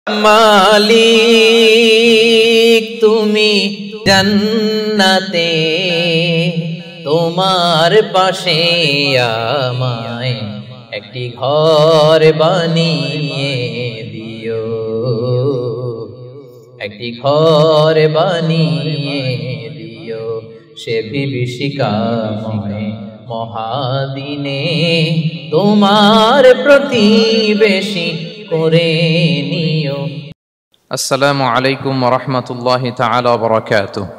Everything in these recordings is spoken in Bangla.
মালিক তুমি জান্নাতে, তোমার পাশে আমায় একটি ঘর বানিয়ে দিও, একটি ঘর বানিয়ে দিও সে বিভীষিকাময় মহাদিনে, তোমার প্রতিবেশী করে নিও। আসসালামু আলাইকুম ওয়া রাহমাতুল্লাহি তাআলা ওয়া বারাকাতুহু।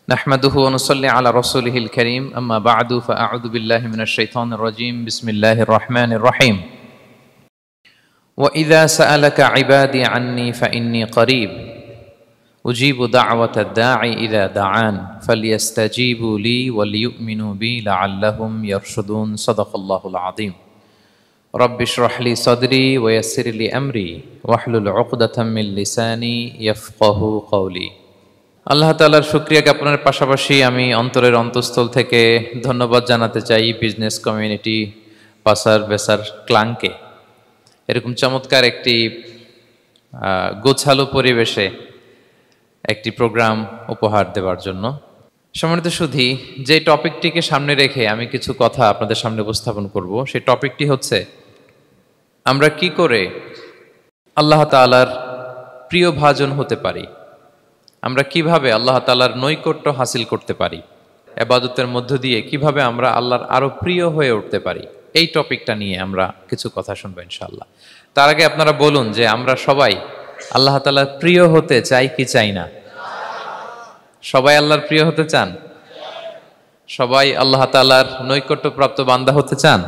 নাহমাদুহু ওয়া নুসাল্লি আলা রাসূলিহিল কারীম, আম্মা বা'দু, ফাআউযু বিল্লাহি মিনাশ শাইতানির রাজীম। বিসমিল্লাহির রাহমানির রাহিম। ওয়া ইযা সাআলাকা ইবাদি আন্নী ফাইন্নী করিব উজিবু দা'ওয়াতাদ দাঈ ইযা দাআন ফালইস্তাজিবু লি ওয়া লিয়ুমিনু বি লাআল্লাহুম ইয়ারশুদুন। সাদাকাল্লাহুল আযীম। রব্বি ইশরাহ লি সাদরি ওয়া ইয়াসসির লি আমরি ওয়াহলুল উকদাতাম মিন লিসানি ইয়াফকাহু কওলি। আল্লাহ তাআলার শুকরিয়া জ্ঞাপনের পাশাপাশি আমি অন্তরের অন্তঃস্থল থেকে ধন্যবাদ জানাতে চাই বিজনেস কমিউনিটি পাসার বেসার ক্লাংকে এরকম চমৎকার একটি গোছালো পরিবেশে একটি প্রোগ্রাম উপহার দেওয়ার জন্য। সম্মানিত সুধী, যে টপিকটিকে সামনে রেখে আমি কিছু কথা আপনাদের সামনে উপস্থাপন করব, সেই টপিকটি হচ্ছে আমরা কি করে আল্লাহ তাআলার প্রিয় ভাজন হতে পারি, আমরা কিভাবে আল্লাহ তাআলার নৈকট্য হাসিল করতে পারি, ইবাদতের মধ্য দিয়ে কিভাবে আমরা আল্লাহর আরো প্রিয় হয়ে উঠতে পারি, এই টপিকটা নিয়ে আমরা কিছু কথা শুনবো ইনশাআল্লাহ। তার আগে আপনারা বলুন যে আমরা সবাই আল্লাহ তাআলার প্রিয় হতে চাই কি চাই না? সবাই আল্লাহর প্রিয় হতে চান? সবাই আল্লাহ তাআলার নৈকট্যপ্রাপ্ত বান্দা হতে চান?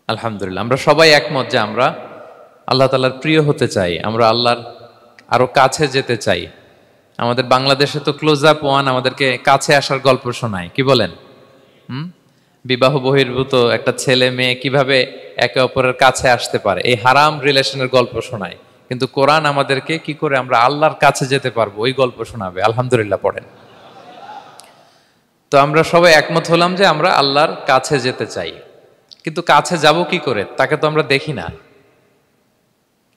আলহামদুলিল্লাহ, আমরা সবাই একমত যে আমরা আল্লাহ তাআলার প্রিয় হতে চাই, আমরা আল্লাহর আরো কাছে যেতে চাই। আমাদের বাংলাদেশে তো ক্লোজ আপ ওয়ান আমাদেরকে কাছে আসার গল্প শোনায়, কি বলেন? বিবাহ বহির্ভূত একটা ছেলে মেয়ে কিভাবে একে অপরের কাছে আসতে পারে, এই হারাম রিলেশনের গল্প শোনায়। কিন্তু কোরআন আমাদেরকে কি করে আমরা আল্লাহর কাছে যেতে পারবো ওই গল্প শোনাবে। আলহামদুলিল্লাহ পড়েন। তো আমরা সবাই একমত হলাম যে আমরা আল্লাহর কাছে যেতে চাই, কিন্তু কাছে যাব কি করে? তাকে তো আমরা দেখি না।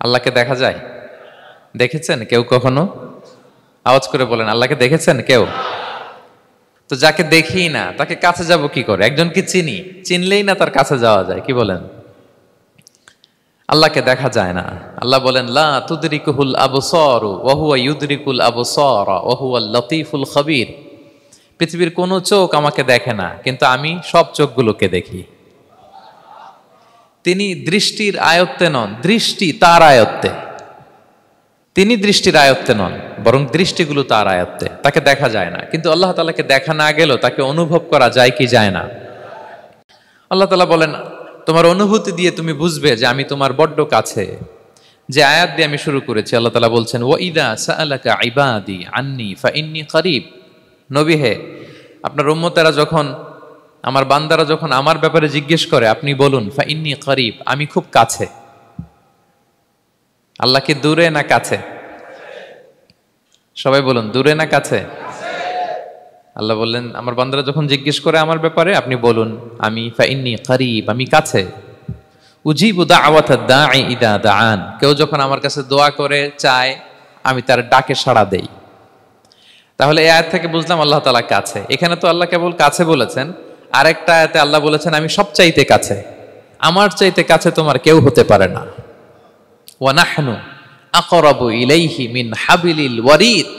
আল্লাহকে দেখা যায়? দেখেছেন কেউ কখনো? আওয়াজ করে বলেন, আল্লাহকে দেখেছেন কেউ? তো যাকে দেখি না তাকে কাছে যাব কি করে? একজনকে চিনি, চিনলেই না তার কাছে যাওয়া যায়, কি বলেন? আল্লাহকে দেখা যায় না। আল্লাহ বলেন লা তুদরিকুহুল আবসারু ওয়া হুয়া ইউদরিকুল আবসারা ওয়া হুয়াল লতীফুল খবীর। পৃথিবীর কোনো চোখ আমাকে দেখে না, কিন্তু আমি সব চোখগুলোকে দেখি। তিনি দৃষ্টির আয়ত্তে নন, দৃষ্টি তার আয়ত্তে। তিনি দৃষ্টির আয়ত্তে নন, বরং দৃষ্টিগুলো তার আয়ত্তে। তাকে দেখা যায় না, কিন্তু আল্লাহ তাআলাকে দেখা না গেলেও তাকে অনুভব করা যায় কি যায় না? আল্লাহ তাআলা বলেন তোমার অনুভূতি দিয়ে তুমি বুঝবে যে আমি তোমার বড্ড কাছে। যে আয়াত দিয়ে আমি শুরু করেছি, আল্লাহ তাআলা বলছেন ওয়া ইযা সাআলাকা ইবাদি আন্নী ফাইন্নী করিব। নবী হে, আপনার উম্মতেরা যখন, আমার বান্দারা যখন আমার ব্যাপারে জিজ্ঞেস করে, আপনি বলুন ফাইন্নী করিব, আমি খুব কাছে। আল্লাহ কি দূরে না কাছে? সবাই বলুন, দূরে না কাছে? আল্লাহ বললেন আমার বান্দারা যখন জিজ্ঞেস করে আমার ব্যাপারে, আপনি বলুন আমি ফাইন্নী করিব, আমি কাছে। উজিবু দাওয়াতাদ দাঈ ইযা দাআন, কেউ যখন আমার কাছে দোয়া করে চায়, আমি তার ডাকে সাড়া দেই। তাহলে এই আয়াত থেকে বুঝলাম আল্লাহ তাআলা কাছে। এখানে তো আল্লাহ কেবল কাছে বলেছেন, আরেকটা আয়াতে আল্লাহ বলেছেন আমি সবচাইতে কাছে, আমার চাইতে কাছে তোমার কেউ হতে পারে না। ওয়া নাহনু আকরাবু ইলাইহি মিন হাবিলিল ওয়ারিদ।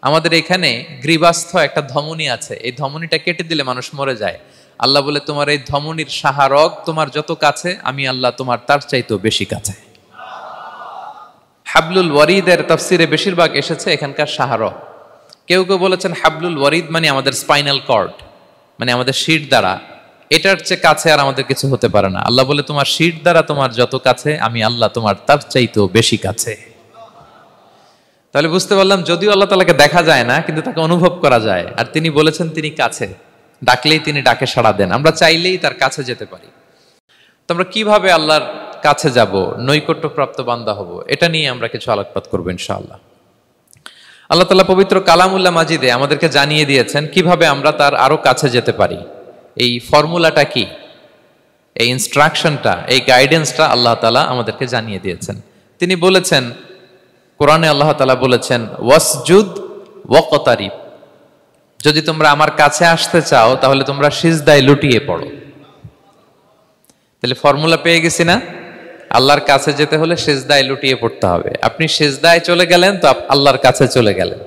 আমাদের এখানে গ্রীবাস্থ একটা ধমনী আছে, এই ধমনীটা কেটে দিলে মানুষ মরে যায়। আল্লাহ বলে তোমার এই ধমনীর সাহারক তোমার যত কাছে, আমি আল্লাহ তোমার তার চাইতেও বেশি কাছে। হাবলুল ওয়ারিদের তাফসিরে বেশিরভাগ এসেছে এখানকার সাহারক। কেউ কেউ বলেছেন হাবলুল ওয়ারিদ মানে আমাদের স্পাইনাল কর্ড, মানে আমাদের শির দ্বারা। এটার চেয়ে কাছে আর আমাদের কিছু হতে পারে না। আল্লাহ বলে তোমার শির দ্বারা তোমার যত কাছে, আমি আল্লাহ তোমার তার চাইতেও বেশি কাছে। তাহলে বুঝতে পারলাম যদিও আল্লাহ তাআলাকে দেখা যায় না, কিন্তু তাকে অনুভব করা যায়। আর তিনি বলেছেন তিনি কাছে, ডাকলেই তিনি ডাকে সাড়া দেন, আমরা চাইলেই তার কাছে যেতে পারি। তো আমরা কিভাবে আল্লাহর কাছে যাব, নৈকট্যপ্রাপ্ত বান্দা হব, এটা নিয়ে আমরা কিছু আলোকপাত করবো ইনশাআল্লাহ। আল্লাহ তাআলা পবিত্র কালামুল্লাহ মাজিদে আমাদেরকে জানিয়ে দিয়েছেন কিভাবে আমরা তার আরো কাছে যেতে পারি। এই ফর্মুলাটা কি? এই ইনস্ট্রাকশনটা, এই গাইডেন্সটা আল্লাহ তাআলা আমাদেরকে জানিয়ে দিয়েছেন। তিনি বলেছেন, কোরআনে আল্লাহ তাআলা বলেছেন, ওয়াসজুদ ওয়াকতারিব, যদি তোমরা আমার কাছে আসতে চাও তাহলে তোমরা সিজদায় লুটিয়ে পড়ো। তাহলে ফর্মুলা পেয়ে গেছি না? আল্লাহর কাছে যেতে হলে সিজদায় লুটিয়ে পড়তে হবে। আপনি সিজদায় চলে গেলেন তো আল্লাহর কাছে চলে গেলেন।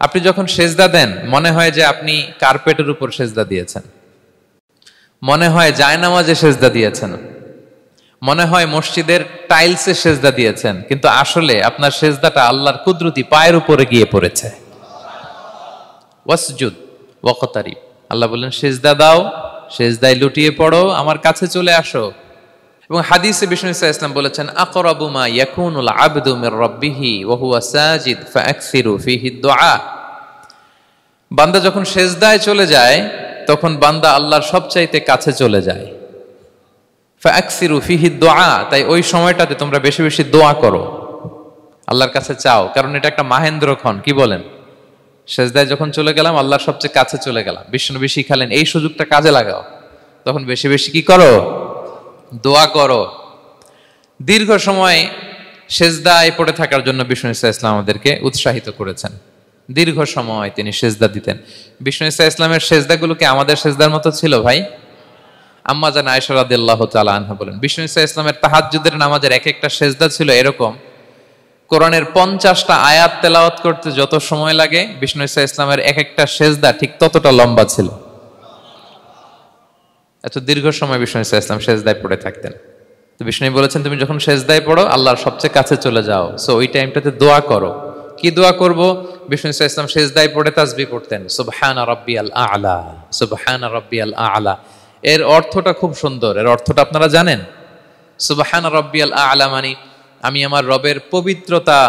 আপনি যখন সিজদা দেন মনে হয় যে আপনি কার্পেটের উপর সিজদা দিয়েছেন, মনে হয় জায়নামাজে সিজদা দিয়েছেন, মনে হয় মসজিদের টাইলসে সিজদা দিয়েছেন, কিন্তু আসলে আপনার সিজদাটা আল্লাহর কুদরতি পায়ের উপরে গিয়ে পড়েছে। ওয়াসজুদ ওয়াকতারিব, আল্লাহ বললেন সিজদা দাও, সিজদায় লুটিয়ে পড়ো, আমার কাছে চলে আসো। এবং হাদিসে বিষ্ণু ইসলাম বলেছেন, আকরাবু মা ইয়াকুনুল আবদু মির রাব্বিহি ওয়া হুয়া সাজিদ ফাআকসিরু ফীহি দুআ। বান্দা যখন সিজদায় চলে যায় তখন বান্দা আল্লাহর সবচাইতে কাছে চলে যায়। ফাআকসিরু ফীহি দুআ, তাই ওই সময়টাতে তোমরা বেশি বেশি দোয়া করো, আল্লাহর কাছে চাও, কারণ এটা একটা মাহেন্দ্রক্ষণ। কি বলেন? সিজদায় যখন চলে গেলাম আল্লাহর সবচেয়ে কাছে চলে গেলাম, বিষ্ণু শিখালেন এই সুযোগটা কাজে লাগাও, তখন বেশি বেশি কি করো? দোয়া করো। দীর্ঘ সময় সিজদায় পড়ে থাকার জন্য বিষ্ণু ইসলাম আমাদেরকে উৎসাহিত করেছেন। দীর্ঘ সময় তিনি সিজদা দিতেন। বিষ্ণু ইসলামের সিজদাগুলোকে আমাদের সিজদার মতো ছিল ভাই? আম্মা জান আয়েশা রাদিয়াল্লাহু তাআলা আনহা বলেন, বিষ্ণু ইসলামের তাহাজ্জুদের নামাজের এক একটা সিজদা ছিল এরকম, কোরআনের 50টা আয়াত তেলাওয়াত করতে যত সময় লাগে বিষ্ণু ইসলামের এক একটা সিজদা ঠিক ততটা লম্বা ছিল। এত দীর্ঘ সময় বিষ্ণু ইসলাম সিজদায় পড়ে থাকতেন। তো বিষ্ণু বলেছেন, তুমি যখন সিজদায় পড়ো আল্লাহর সবচেয়ে কাছে চলে যাও, সো ওই টাইমটাতে দোয়া করো। কি দোয়া করব? বিষ্ণু ইসলাম সিজদায় পড়ে তাসবিহ পড়তেন, সুবহানা রাব্বিয়াল আ'লা, সুবহানা রাব্বিয়াল আ'লা। এর অর্থটা খুব সুন্দর। এর অর্থটা আপনারা জানেন? সুবহানা রাব্বিয়াল আ'লা মানে আমি আমার রবের পবিত্রতা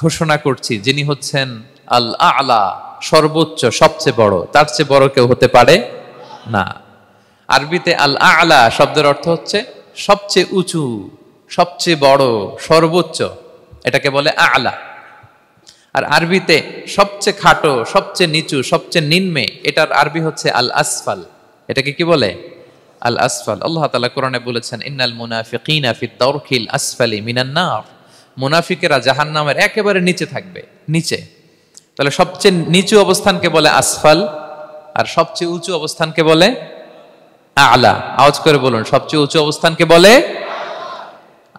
ঘোষণা করছি, যিনি হচ্ছেন আল আ'লা, সর্বোচ্চ, সবচেয়ে বড়, তার চেয়ে বড় কেউ হতে পারে না। আরবিতে আল আ'লা শব্দের অর্থ হচ্ছে সবচেয়ে উঁচু, সবচেয়ে বড়, সর্বোচ্চ, এটাকে বলে আ'লা। আর আরবিতে সবচেয়ে খাটো, সবচেয়ে নিচু, সবচেয়ে নিম্নে, এটার আরবি হচ্ছে আল আসফাল। এটাকে কি বলে? আল আসফাল। আল্লাহ তাআলা কোরআনে বলেছেন, ইন্নাল মুনাফিকিনা ফিদ দারকিল আসফালি মিনান নার, মুনাফিকেরা জাহান্নামের একেবারে নিচে থাকবে, নিচে। তাহলে সবচেয়ে নিচু অবস্থানকে বলে আসফাল, আর সবচেয়ে উঁচু অবস্থানকে বলে আ'লা। আওয়াজ করে বলুন, সবচেয়ে উঁচু অবস্থানকে বলে?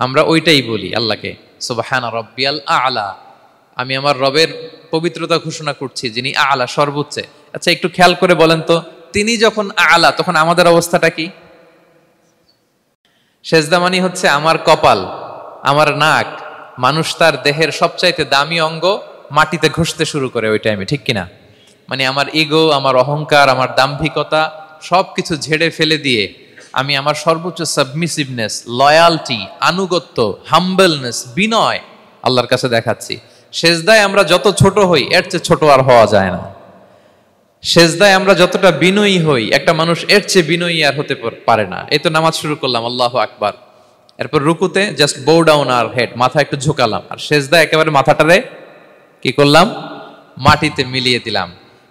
আমরা ওইটাই বলি আল্লাহকে, সুবহানা রাব্বিয়াল আ'লা, আমি আমার রবের পবিত্রতা ঘোষণা করছি, যিনি আ'লা, সর্বোচ্চ। আচ্ছা একটু খেয়াল করে বলেন তো, তিনি যখন আ'লা তখন আমাদের অবস্থাটা কি? সেজদা মানে হচ্ছে আমার কপাল, আমার নাক, মানুষ তার দেহের সবচাইতে দামি অঙ্গ মাটিতে ঘষতে শুরু করে ওই টাইমে, ঠিক কিনা? মানে আমার ইগো, আমার অহংকার, আমার দাম্ভিকতা সবকিছু ঝেড়ে ফেলে দিয়ে আমি আমার সর্বোচ্চ সাবমিসিভনেস, লয়ালটি, আনুগত্য, হাম্বলনেস, বিনয় আল্লাহর কাছে দেখাচ্ছি। সেজদায় আমরা যত ছোট হই এর চেয়ে ছোট আর হওয়া যায় না। সেজদায় আমরা যতটা বিনয়ী হই একটা মানুষ এর চেয়ে বিনয়ী আর হতে পারে না। এই তো নামাজ শুরু করলাম, আল্লাহু আকবার, এরপর রুকুতে জাস্ট বো ডাউন আর হেড, মাথা একটু ঝুঁকালাম, আর সেজদায় একেবারে মাথাটারে কি করলাম? মাটিতে মিলিয়ে দিলাম।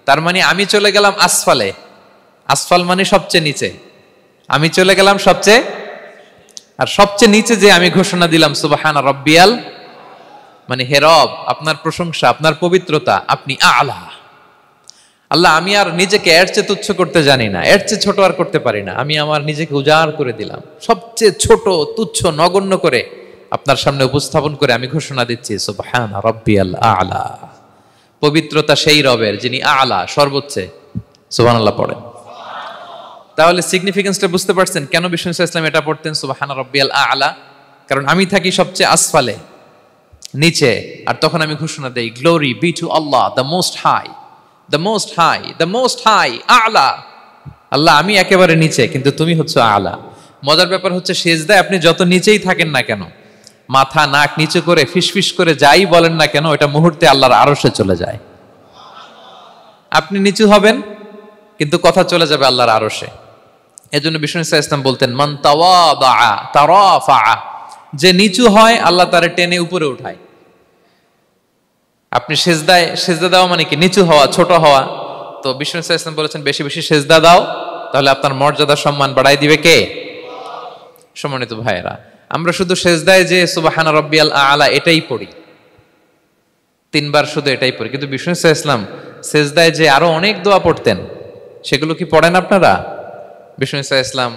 তার মানে আমি চলে গেলাম আসফালে। আসফাল মানে সবচেয়ে নিচে, আমি চলে গেলাম সবচেয়ে, আর সবচেয়ে নিচে যে আমি ঘোষণা দিলাম সুবহানা রাব্বিয়াল, মানে হে রব, আপনার প্রশংসা, আপনার পবিত্রতা, আপনি আ'লা। আল্লাহ, আমি আর নিজেকে এর চেয়ে তুচ্ছ করতে জানি না, এর চেয়ে ছোট আর করতে পারি না, আমি আমার নিজেকে উজাড় করে দিলাম, সবচেয়ে ছোট, তুচ্ছ, নগণ্য করে আপনার সামনে উপস্থাপন করে আমি ঘোষণা দিচ্ছি সুবহানা রাব্বিয়াল আ'লা। পবিত্রতা সেই রবের যিনি আ'লা, সর্বোচ্চ। সুবহানাল্লাহ পড়েন। তাহলে সিগনিফিকেন্সটা বুঝতে পারছেন কেন বিষ্ণু ইসলাম এটা পড়তেন সুবহানা রাব্বিয়াল আ'লা? কারণ আমি থাকি সবচেয়ে আসফালে, নিচে, আর তখন আমি ঘোষণা দেই, glory be to Allah the most high, the most high, the most high, আ'লা। আল্লাহ, আমি একেবারে নিচে, কিন্তু তুমি হচ্ছে আ'লা। মজার ব্যাপার হচ্ছে সেজদায় আপনি যত নিচেই থাকেন না কেন, মাথা নাক নিচু করে ফিসফিস করে যাই বলেন না কেন, এটা মুহূর্তে আল্লাহর আরশে চলে যায়। আপনি নিচু হবেন কিন্তু কথা চলে যাবে আল্লাহর আরশে। এজন্য বিষ্ণু ইসলাম বলতেন, মান তাওয়াদা তারাফা, যে নিচু হয় আল্লাহ তারে টেনে উপরে উঠায়। আপনি সেজদা দাও মানে কি? নিচু হওয়া, ছোট হওয়া। তো বিষ্ণু ইসলাম বলেছেন, বেশি বেশি সেজদা দাও, তাহলে আপনার মর্যাদা সম্মান বাড়াই দিবে কে? সম্মানিত ভাইয়েরা, আমরা শুধু সেজদায় যে সুবহান রাব্বিয়াল আলা এটাই পড়ি, 3 বার শুধু এটাই পড়ি, কিন্তু বিষ্ণু সাল্লাল্লাহু আলাইহি ওয়াসাল্লাম সেজদায় যে আরো অনেক দোয়া পড়তেন, সেগুলো কি পড়েন আপনারা? বিষ্ণু সাল্লাল্লাহু আলাইহি ওয়াসাল্লাম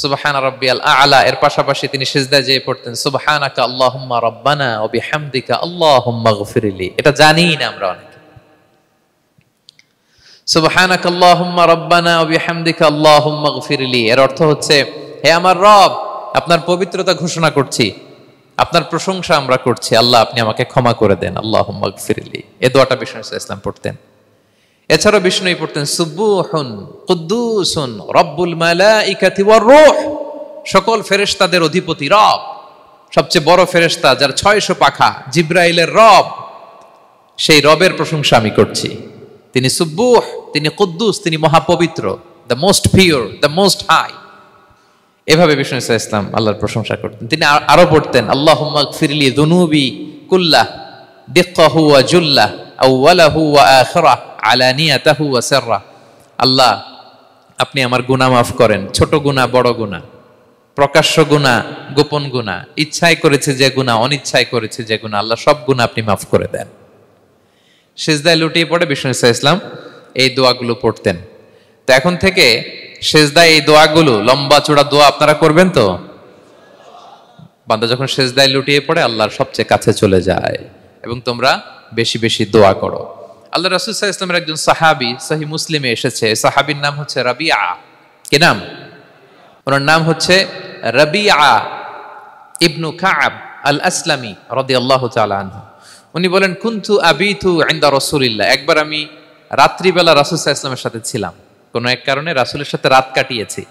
সুবহান রাব্বিয়াল আলা এর পাশাপাশি তিনি সিজদায় যেয়ে পড়তেন সুবহানাকা আল্লাহুম্মা রাব্বানা ওয়া বিহামদিকা আল্লাহুম্মা গফিরলি। এটা জানি না আমরা অনেকে। সুবহানাকা আল্লাহুম্মা রাব্বানা ওয়া বিহামদিকা আল্লাহুম্মা গফিরলি এর অর্থ হচ্ছে, হে আমার রব, আপনার পবিত্রতা ঘোষণা করছি, আপনার প্রশংসা আমরা করছি, আল্লাহ আপনি আমাকে ক্ষমা করে দেন, আল্লাহুম্মা গফিরলি। এই দোয়াটা বিষ্ণু সাল্লাল্লাহু আলাইহি ওয়াসাল্লাম পড়তেন। এছাড়াও বিষ্ণুই পড়তেন সুবুহুন কুদ্দুসুন রব্বুল মালাইকাতি ওয়ার রূহ, সকল ফেরেশতাদের অধিপতি রব, সবচেয়ে বড় ফেরেশতা যার 600 পাখা, জিব্রাইলের রব, সেই রবের প্রশংসা আমি করছি। তিনি সুবুহ, তিনি কুদ্দুস, তিনি মহাপবিত্র, the most pure, the most high. এভাবে বিষ্ণু সাল্লাল্লাহু আলাইহি ওয়াসাল্লাম আল্লাহর প্রশংসা করতেন। তিনি আরো পড়তেন আল্লাহুম্মা গফিরলি যুনুবি কুল্লাহ দিক্কাহু ওয়া জুল্লাহ আউওয়ালাহু ওয়া আখিরাহ আলানিয়াতাহু ওয়া সিররা। আল্লাহ আপনি আমার গুনাহ মাফ করেন, ছোট গুনাহ, বড় গুনাহ, প্রকাশ্য গুনাহ, গোপন গুনাহ, ইচ্ছায় করেছে যে গুনাহ, অনিচ্ছায় করেছে যে গুনাহ, আল্লাহ সব গুনাহ আপনি মাফ করে দেন। সিজদায় লুটিয়ে পড়ে বিষ্ণু সাল্লাল্লাহু আলাইহি ওয়াসাল্লাম এই দোয়াগুলো পড়তেন। তো এখন থেকে সিজদায় এই দোয়াগুলো, লম্বা চূড়া দোয়া আপনারা করবেন তো? বান্দা যখন সিজদায় লুটিয়ে পড়ে আল্লাহর সবচেয়ে কাছে চলে যায়, এবং তোমরা বেশি বেশি দোয়া করো। আল্লাহ রাসূল সাল্লাল্লাহু আলাইহি ওয়াসাল্লামের একজন সাহাবী, সহিহ মুসলিমে এসেছে, সাহাবীর নাম হচ্ছে রাবিআ। কি নাম? ওনার নাম হচ্ছে রাবিআ ইবনু কাব আল আসলামি রাদিয়াল্লাহু তাআলা আনহু। উনি বলেন কুনতু আবিতু ইনদা রাসূলিল্লাহ, একবার আমি রাত্রিবেলা রাসূল সাল্লাল্লাহু আলাইহি ওয়াসাল্লামের সাথে ছিলাম, কোনো এক কারণে রাসূলের সাথে রাত কাটিয়েছি।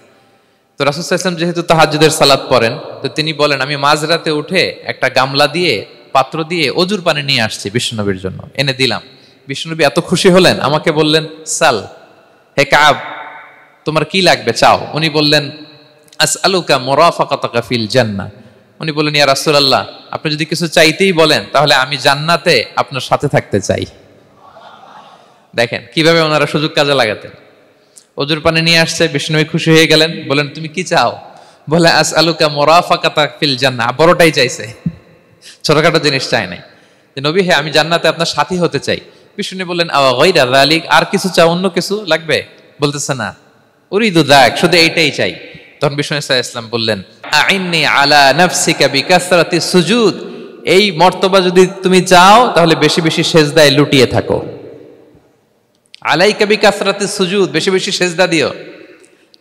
তো রাসূল সাল্লাল্লাহু আলাইহি ওয়াসাল্লাম যেহেতু তাহাজ্জুদের সালাত পড়েন, তো তিনি বলেন আমি মাঝরাতে উঠে একটা গামলা দিয়ে, পাত্র দিয়ে অজুর পানি নিয়ে আসছি বিশ্বনবীর জন্য, এনে দিলাম। বিশ্বনবী এত খুশি হলেন, আমাকে বললেন সাল, হে কাব তোমার কি লাগবে চাও। উনি বললেন আসআলুকা মুরাফাকাতাকা ফিল জান্নাহ। উনি বললেন ইয়া রাসূলুল্লাহ, আপনি যদি কিছু চাইতেই বলেন তাহলে আমি জান্নাতে আপনার সাথে থাকতে চাই। দেখেন কিভাবে ওনারা সুযোগ কাজে লাগাতেন। অজুর পানি নিয়ে আসছে, বিষ্ণুবী খুশি হয়ে গেলেন, বলেন তুমি কি চাও? বলে আসআলুকা মুরাফাকাতাকা ফিল জান্নাহ, বড়টাই চাইছে, ছোটখাটো জিনিস চাই নাই। যে নবী হে আমি জান্নাতে আপনার সাথী হতে চাই। বিষ্ণু বললেন আওয়া গায়রা যালিক, আর কিছু চাও, অন্য কিছু লাগবে? বলতেছে না, উরিদু যাক, শুধু এইটাই চাই। তখন বিষ্ণু সাল্লাল্লাহু আলাইহি ওয়াসাল্লাম বললেন আইন্নি আলা নাফসিকা বিকাসরাতি সুজুদ, এই মর্তবা যদি তুমি চাও তাহলে বেশি বেশি সিজদায় লুটিয়ে থাকো। আলাইকা বিকাসরাতি সুজুদ, বেশি বেশি সিজদা দিও।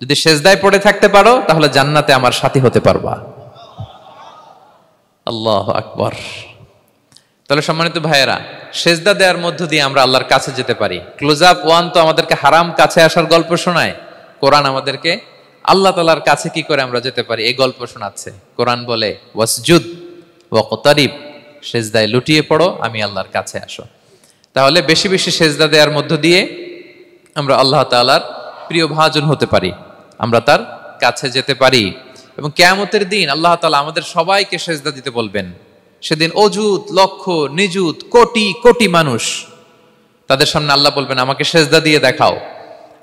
যদি সিজদায় পড়ে থাকতে পারো তাহলে জান্নাতে আমার সাথী হতে পারবা। আল্লাহু আকবার। তাহলে সম্মানিত ভাইয়েরা, সিজদা দেওয়ার মধ্য দিয়ে আমরা আল্লাহর কাছে যেতে পারি। ক্লোজ আপ ওয়ান তো আমাদেরকে হারাম কাছে আসার গল্প শোনায়, কোরআন আমাদেরকে আল্লাহ তাআলার কাছে কি করে আমরা যেতে পারি এই গল্প শোনাচ্ছে। কোরআন বলে ওয়াসজুদ ওয়াকতারিব, সিজদায় লুটিয়ে পড়ো, আমি আল্লাহর কাছে আসো। তাহলে বেশি বেশি সিজদা দেওয়ার মধ্য দিয়ে আমরা আল্লাহ তাআলার প্রিয় ভাজন হতে পারি, আমরা তার কাছে যেতে পারি। এবং কিয়ামতের দিন আল্লাহ তাআলা আমাদের সবাইকে সিজদা দিতে বলবেন। সেদিন অযুত লক্ষ নিযুত কোটি কোটি মানুষ, তাদের সামনে আল্লাহ বলবেন আমাকে সিজদা দিয়ে দেখাও।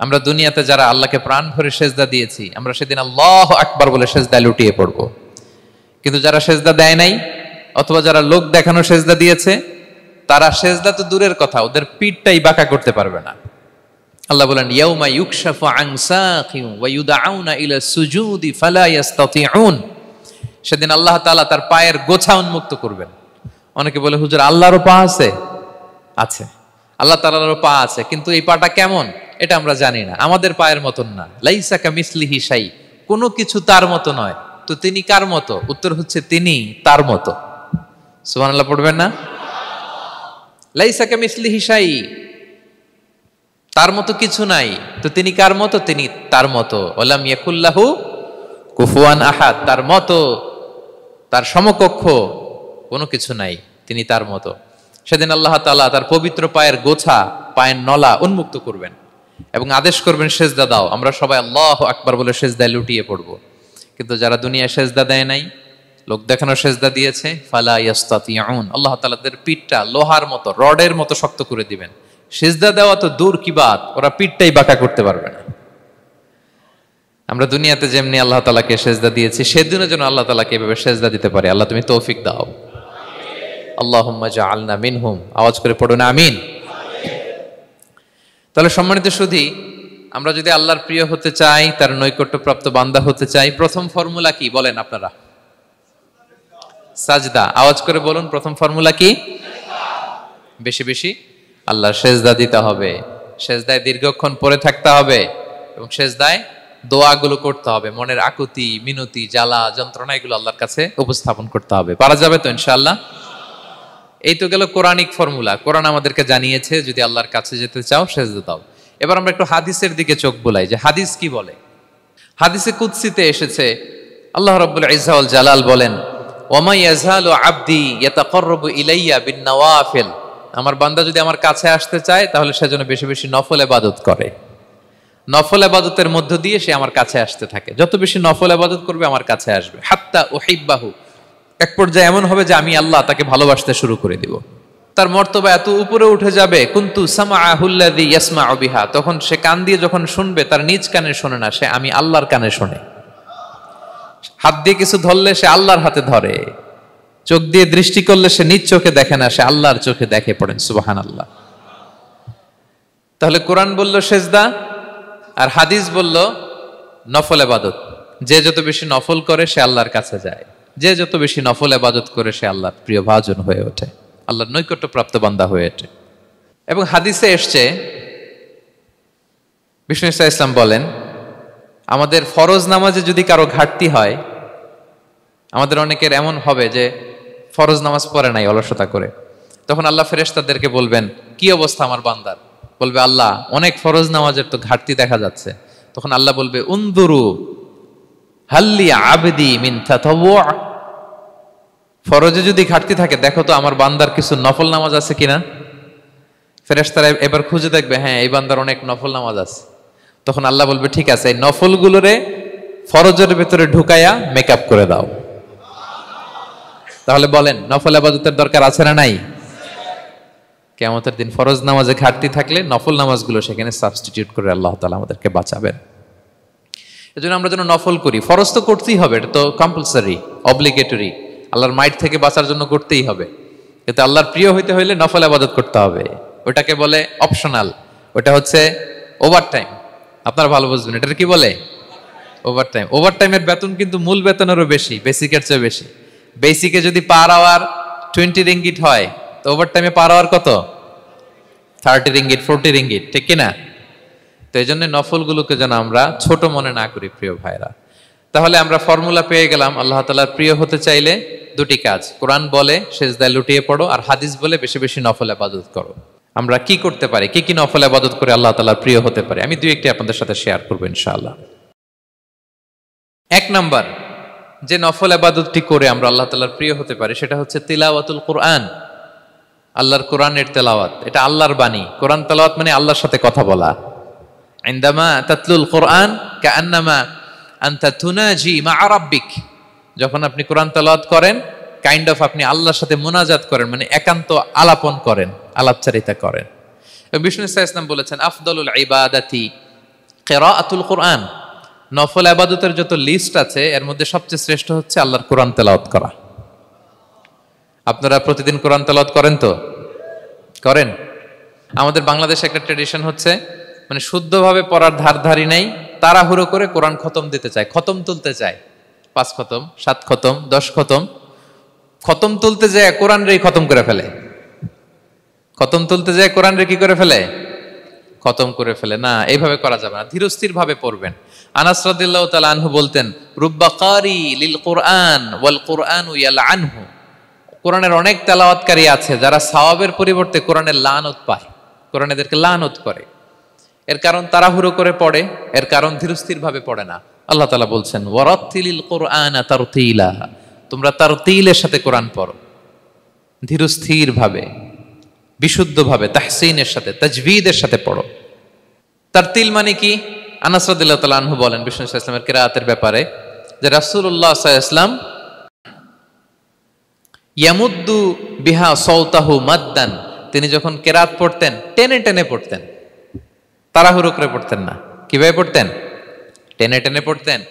আমরা দুনিয়াতে যারা আল্লাহকে প্রাণ ভরে সিজদা দিয়েছি, আমরা সেদিন আল্লাহু আকবার বলে সিজদায় লুটিয়ে পড়ব। কিন্তু যারা সিজদা দেয় নাই, অথবা যারা লোক দেখানো সিজদা দিয়েছে, তারা সিজদা তো দূরের কথা, ওদের পিঠটাই বাঁকা করতে পারবে না। আল্লাহ বলেন ইয়াউমা ইউকশাফু আন সাকিন ওয়া ইউদআউনা ইলা সুজুদি ফালা ইস্তাতিউন, সেদিন আল্লাহ তাআলা তার পায়ের গোছা উন্মুক্ত করবেন। অনেকে বলে হুজুর আল্লাহরও পা আছে? আছে, আল্লাহ তাআলারও পা আছে, কিন্তু এই পাটা কেমন এটা আমরা জানি না, আমাদের পায়ের মতন না। লাইসা কামিসলিহি শাই, কোনো কিছু তার মতো নয়। তো তিনি কার মতো? উত্তর হচ্ছে তিনি তার মতো। সুবহানাল্লাহ পড়বেন না? লাইসা কামিসলিহি শাই, তার মতো কিছু নাই। তো তিনি কার মতো? তিনি তার মতো। ওয়ালাম ইয়াকুল্লাহু কুফুয়ান আহাদ, তার মতো, তার সমকক্ষ কোনো কিছু নাই, তিনি তার মতো। সেদিন আল্লাহ তাআলা তার পবিত্র পায়ের গোছা, পায়ের নলা উন্মুক্ত করবেন এবং আদেশ করবেন সিজদা দাও। আমরা সবাই আল্লাহু আকবার বলে সিজদায় লুটিয়ে পড়ব। কিন্তু যারা দুনিয়ায় সিজদা দেয় নাই, লোক দেখানো সিজদা দিয়েছে, ফালা ইস্তাতিউন, আল্লাহ তাআলা তাদের পিঠটা লোহার মতো, রডের মতো শক্ত করে দিবেন। সিজদা দেওয়া তো দূর কি বাত, ওরা পিঠটাই বাঁকা করতে পারবে না। আমরা দুনিয়াতে যেমনি আল্লাহ তাআলাকে সেজদা দিয়েছি, সেদিনও যেন আল্লাহ তাআলাকে এভাবে সেজদা দিতে পারি। আল্লাহ তুমি তৌফিক দাও। আল্লাহুম্মা জাআলনা মিনহুম। আওয়াজ করে পড়ুন আমিন। তাহলে সম্মানিত সুধী, আমরা যদি আল্লাহর প্রিয় হতে চাই, তার নৈকট্যপ্রাপ্ত বান্দা হতে চাই, প্রথম ফর্মুলা কি বলেন আপনারা? সাজদা। আওয়াজ করে বলুন, প্রথম ফর্মুলা কি? বেশি বেশি আল্লাহর সেজদা দিতে হবে, সেজদায় দীর্ঘক্ষণ পড়ে থাকতে হবে এবং সেজদায় দোয়াগুলো করতে হবে, মনের আকুতি মিনতি জ্বালা যন্ত্রণা এগুলো আল্লাহর কাছে উপস্থাপন করতে হবে। পারা যাবে তো ইনশাআল্লাহ? এই তো গেল কোরআনিক ফর্মুলা। কোরআন আমাদেরকে জানিয়েছে যদি আল্লাহর কাছে যেতে চাও সেজদা দাও। এবার আমরা একটু হাদিসের দিকে চোখ বুলাই যে হাদিস কি বলে। হাদিসে কুদসিতে এসেছে, আল্লাহ রাব্বুল ইজ্জা ওয়াল জালাল বলেন, ওমা ইয়াজালু আবদি ইয়াতাকাররাবু ইলাইয়া বিন-নওয়াফিল। আমার বান্দা যদি আমার কাছে আসতে চায় তাহলে সে যেন বেশি বেশি নফল ইবাদত করে। নফল ইবাদতের মধ্য দিয়ে সে আমার কাছে আসতে থাকে। যত বেশি নফল ইবাদত করবে আমার কাছে আসবে। হাত্তা উহিব্বাহু, এক পর্যায়ে এমন হবে যে আমি আল্লাহ তাকে ভালোবাসতে শুরু করে দিব। তার মর্তবা এত উপরে উঠে যাবে, কুনতু সামাআহুল্লাযী ইয়াসমাউ বিহা, তখন সে কান দিয়ে যখন শুনবে তার নিজ কানে শোনে না, সে আমি আল্লাহর কানে শোনে। হাত দিয়ে কিছু ধরলে সে আল্লাহর হাতে ধরে, চোখ দিয়ে দৃষ্টি করলে সে নিজ চোখে দেখে না, সে আল্লাহর চোখে দেখে। পড়েন সুবহানাল্লাহ। তাহলে কোরআন বলল সেজদা আর হাদিস বলল নফল ইবাদত। যে যত বেশি নফল করে সে আল্লাহর কাছে যায়, যে যত বেশি নফল ইবাদত করে সে আল্লাহর প্রিয় ভাজন হয়ে ওঠে, আল্লাহর নৈকট্যপ্রাপ্ত বান্দা হয়ে ওঠে। এবং হাদিসে এসছে, বিষ্ণু ইসা ইসলাম বলেন, আমাদের ফরজ নামাজে যদি কারো ঘাটতি হয়, আমাদের অনেকের এমন হবে যে ফরজ নামাজ পড়ে নাই অলসতা করে, তখন আল্লাহ ফেরেশতাদেরকে বলবেন কি অবস্থা আমার বান্দার? বলবে আল্লাহ অনেক ফরজ নামাজের তো ঘাটতি দেখা যাচ্ছে। তখন আল্লাহ বলবে উনদুরু হাল্লি আবদি মিন তাতাওয়ু, ফরজে যদি ঘাটতি থাকে দেখো তো আমার বান্দার কিছু নফল নামাজ আছে কিনা। ফেরেশতারা এবার খুঁজে দেখবে, হ্যাঁ এই বান্দার অনেক নফল নামাজ আছে। তখন আল্লাহ বলবে ঠিক আছে, এই নফলগুলোরে ফরজের ভেতরে ঢুকায়া মেকআপ করে দাও। তাহলে বলেন নফল ইবাদতের দরকার আছে না নাই? কিয়ামতের দিন ফরজ নামাজে ঘাটতি থাকলে নফল নামাজগুলো সেখানে সাবস্টিটিউট করে আল্লাহ তাআলা আমাদেরকে বাঁচাবেন। এজন্য আমরা যেন নফল করি। ফরজ তো করতেই হবে, এটা তো কম্পালসারি, অব্লিগেটরি, আল্লাহর মাইট থেকে বাঁচার জন্য করতেই হবে। কিন্তু আল্লাহর প্রিয় হইতে হইলে নফল ইবাদত করতে হবে। ওটাকে বলে অপশনাল, ওটা হচ্ছে ওভারটাইম। আপনারা ভালো বুঝবেন, এটার কি বলে? ওভারটাইম। ওভারটাইমের বেতন কিন্তু মূল বেতনেরও বেশি, বেসিকের চেয়ে বেশি। বেসিকে যদি পার আওয়ার 20 রিঙ্গিট হয়, তো ওভারটাইমে পার আওয়ার কত? 30 রিঙ্গিট, 40 রিঙ্গিট, ঠিক কিনা? তো এই জন্য নফলগুলোকে যেন আমরা ছোট মনে না করি প্রিয় ভাইরা। তাহলে আমরা ফর্মুলা পেয়ে গেলাম, আল্লাহ তাআলার প্রিয় হতে চাইলে দুটি কাজ, কোরআন বলে সেজদায় লুটিয়ে পড়ো, আর হাদিস বলে বেশি বেশি নফল ইবাদত করো। আমরা কি করতে পারি, কি কি নফল ইবাদত করে আল্লাহ তাআলার প্রিয় হতে পারি, আমি দুই একটি আপনাদের সাথে শেয়ার করবো ইনশাআল্লাহ। এক নাম্বার যে নফল ইবাদতটি করে আমরা আল্লাহ তাআলার প্রিয় হতে পারি সেটা হচ্ছে তিলাওয়াতুল কোরআন, আল্লাহর কোরআনের তেলাওয়াত। এটা আল্লাহর বাণী। কোরআন তেলাওয়াত মানে আল্লাহর সাথে কথা বলা। ইনদামা তাতলুল কোরআন কাআন্নামা আনতা তুনাজি মা রাব্বিক, যখন আপনি কোরআন তেলাওয়াত করেন কাইন্ড অফ আপনি আল্লাহর সাথে মুনাজাত করেন, মানে একান্ত আলাপন করেন, আলাপচারিতা করেন। বিষ্ণু ইসলাম বলেছেন আফদলুল ইবাদাতি কিরাআতুল কোরআন, নফল ইবাদতের যত লিস্ট আছে এর মধ্যে সবচেয়ে শ্রেষ্ঠ হচ্ছে আল্লাহর কোরআন তেলাওয়াত করা। আপনারা প্রতিদিন কোরআন তেলাওয়াত করেন তো? করেন? আমাদের বাংলাদেশে একটা ট্র্যাডিশন হচ্ছে, মানে শুদ্ধভাবে পড়ার ধারধারি নেই, তাড়াহুড়ো করে কোরআন খতম দিতে চায়, খতম তুলতে চায়, 5 খতম 7 খতম 10 খতম। খতম তুলতে যায় কোরআন রে খতম করে ফেলে, খতম তুলতে যায় কোরআন রে কি করে ফেলে? খতম করে ফেলে। না, এইভাবে করা যাবে না, ধীরস্থির ভাবে পড়বেন। আনাস রাদিয়াল্লাহু তাআলা আনহু বলতেন রুব্বা কারি লিল কোরআন ওয়াল কোরআনু ইয়ালআনহু, কোরআনের অনেক তেলাওয়াতকারী আছে যারা সওয়াবের পরিবর্তে কোরআনের লানত পায়, কোরআন এদেরকে লানত করে। এর কারণ তাড়াহুড়ো করে পড়ে, এর কারণ ধীরস্থির ভাবে পড়ে না। আল্লাহ তাআলা বলছেন ওয়ারাত্তিলিল কোরআনা তারতিলা, তোমরা তারতিলের সাথে কোরআন পড়ো, ধীরস্থির ভাবে, বিশুদ্ধ ভাবে, তাহসিনের সাথে, তাজবিদের সাথে পড়ো। তারতিল মানে কি? আনাস রাদিয়াল্লাহু তাআলা আনহু বলেন বিষ্ণু সাল্লাল্লাহু আলাইহি ওয়াসাল্লামের কিরাআতের ব্যাপারে যে রাসূলুল্লাহ সাল্লাল্লাহু আলাইহি ওয়াসাল্লাম ইয়ামুদ্দু বিহা সাওতাহু মাদ্দান, তিনি যখন কিরাআত পড়তেন টেনে টেনে পড়তেন, তাড়াহুড়ো করে পড়তেন না। কিভাবে পড়তেন? টেনে টেনে পড়তেন।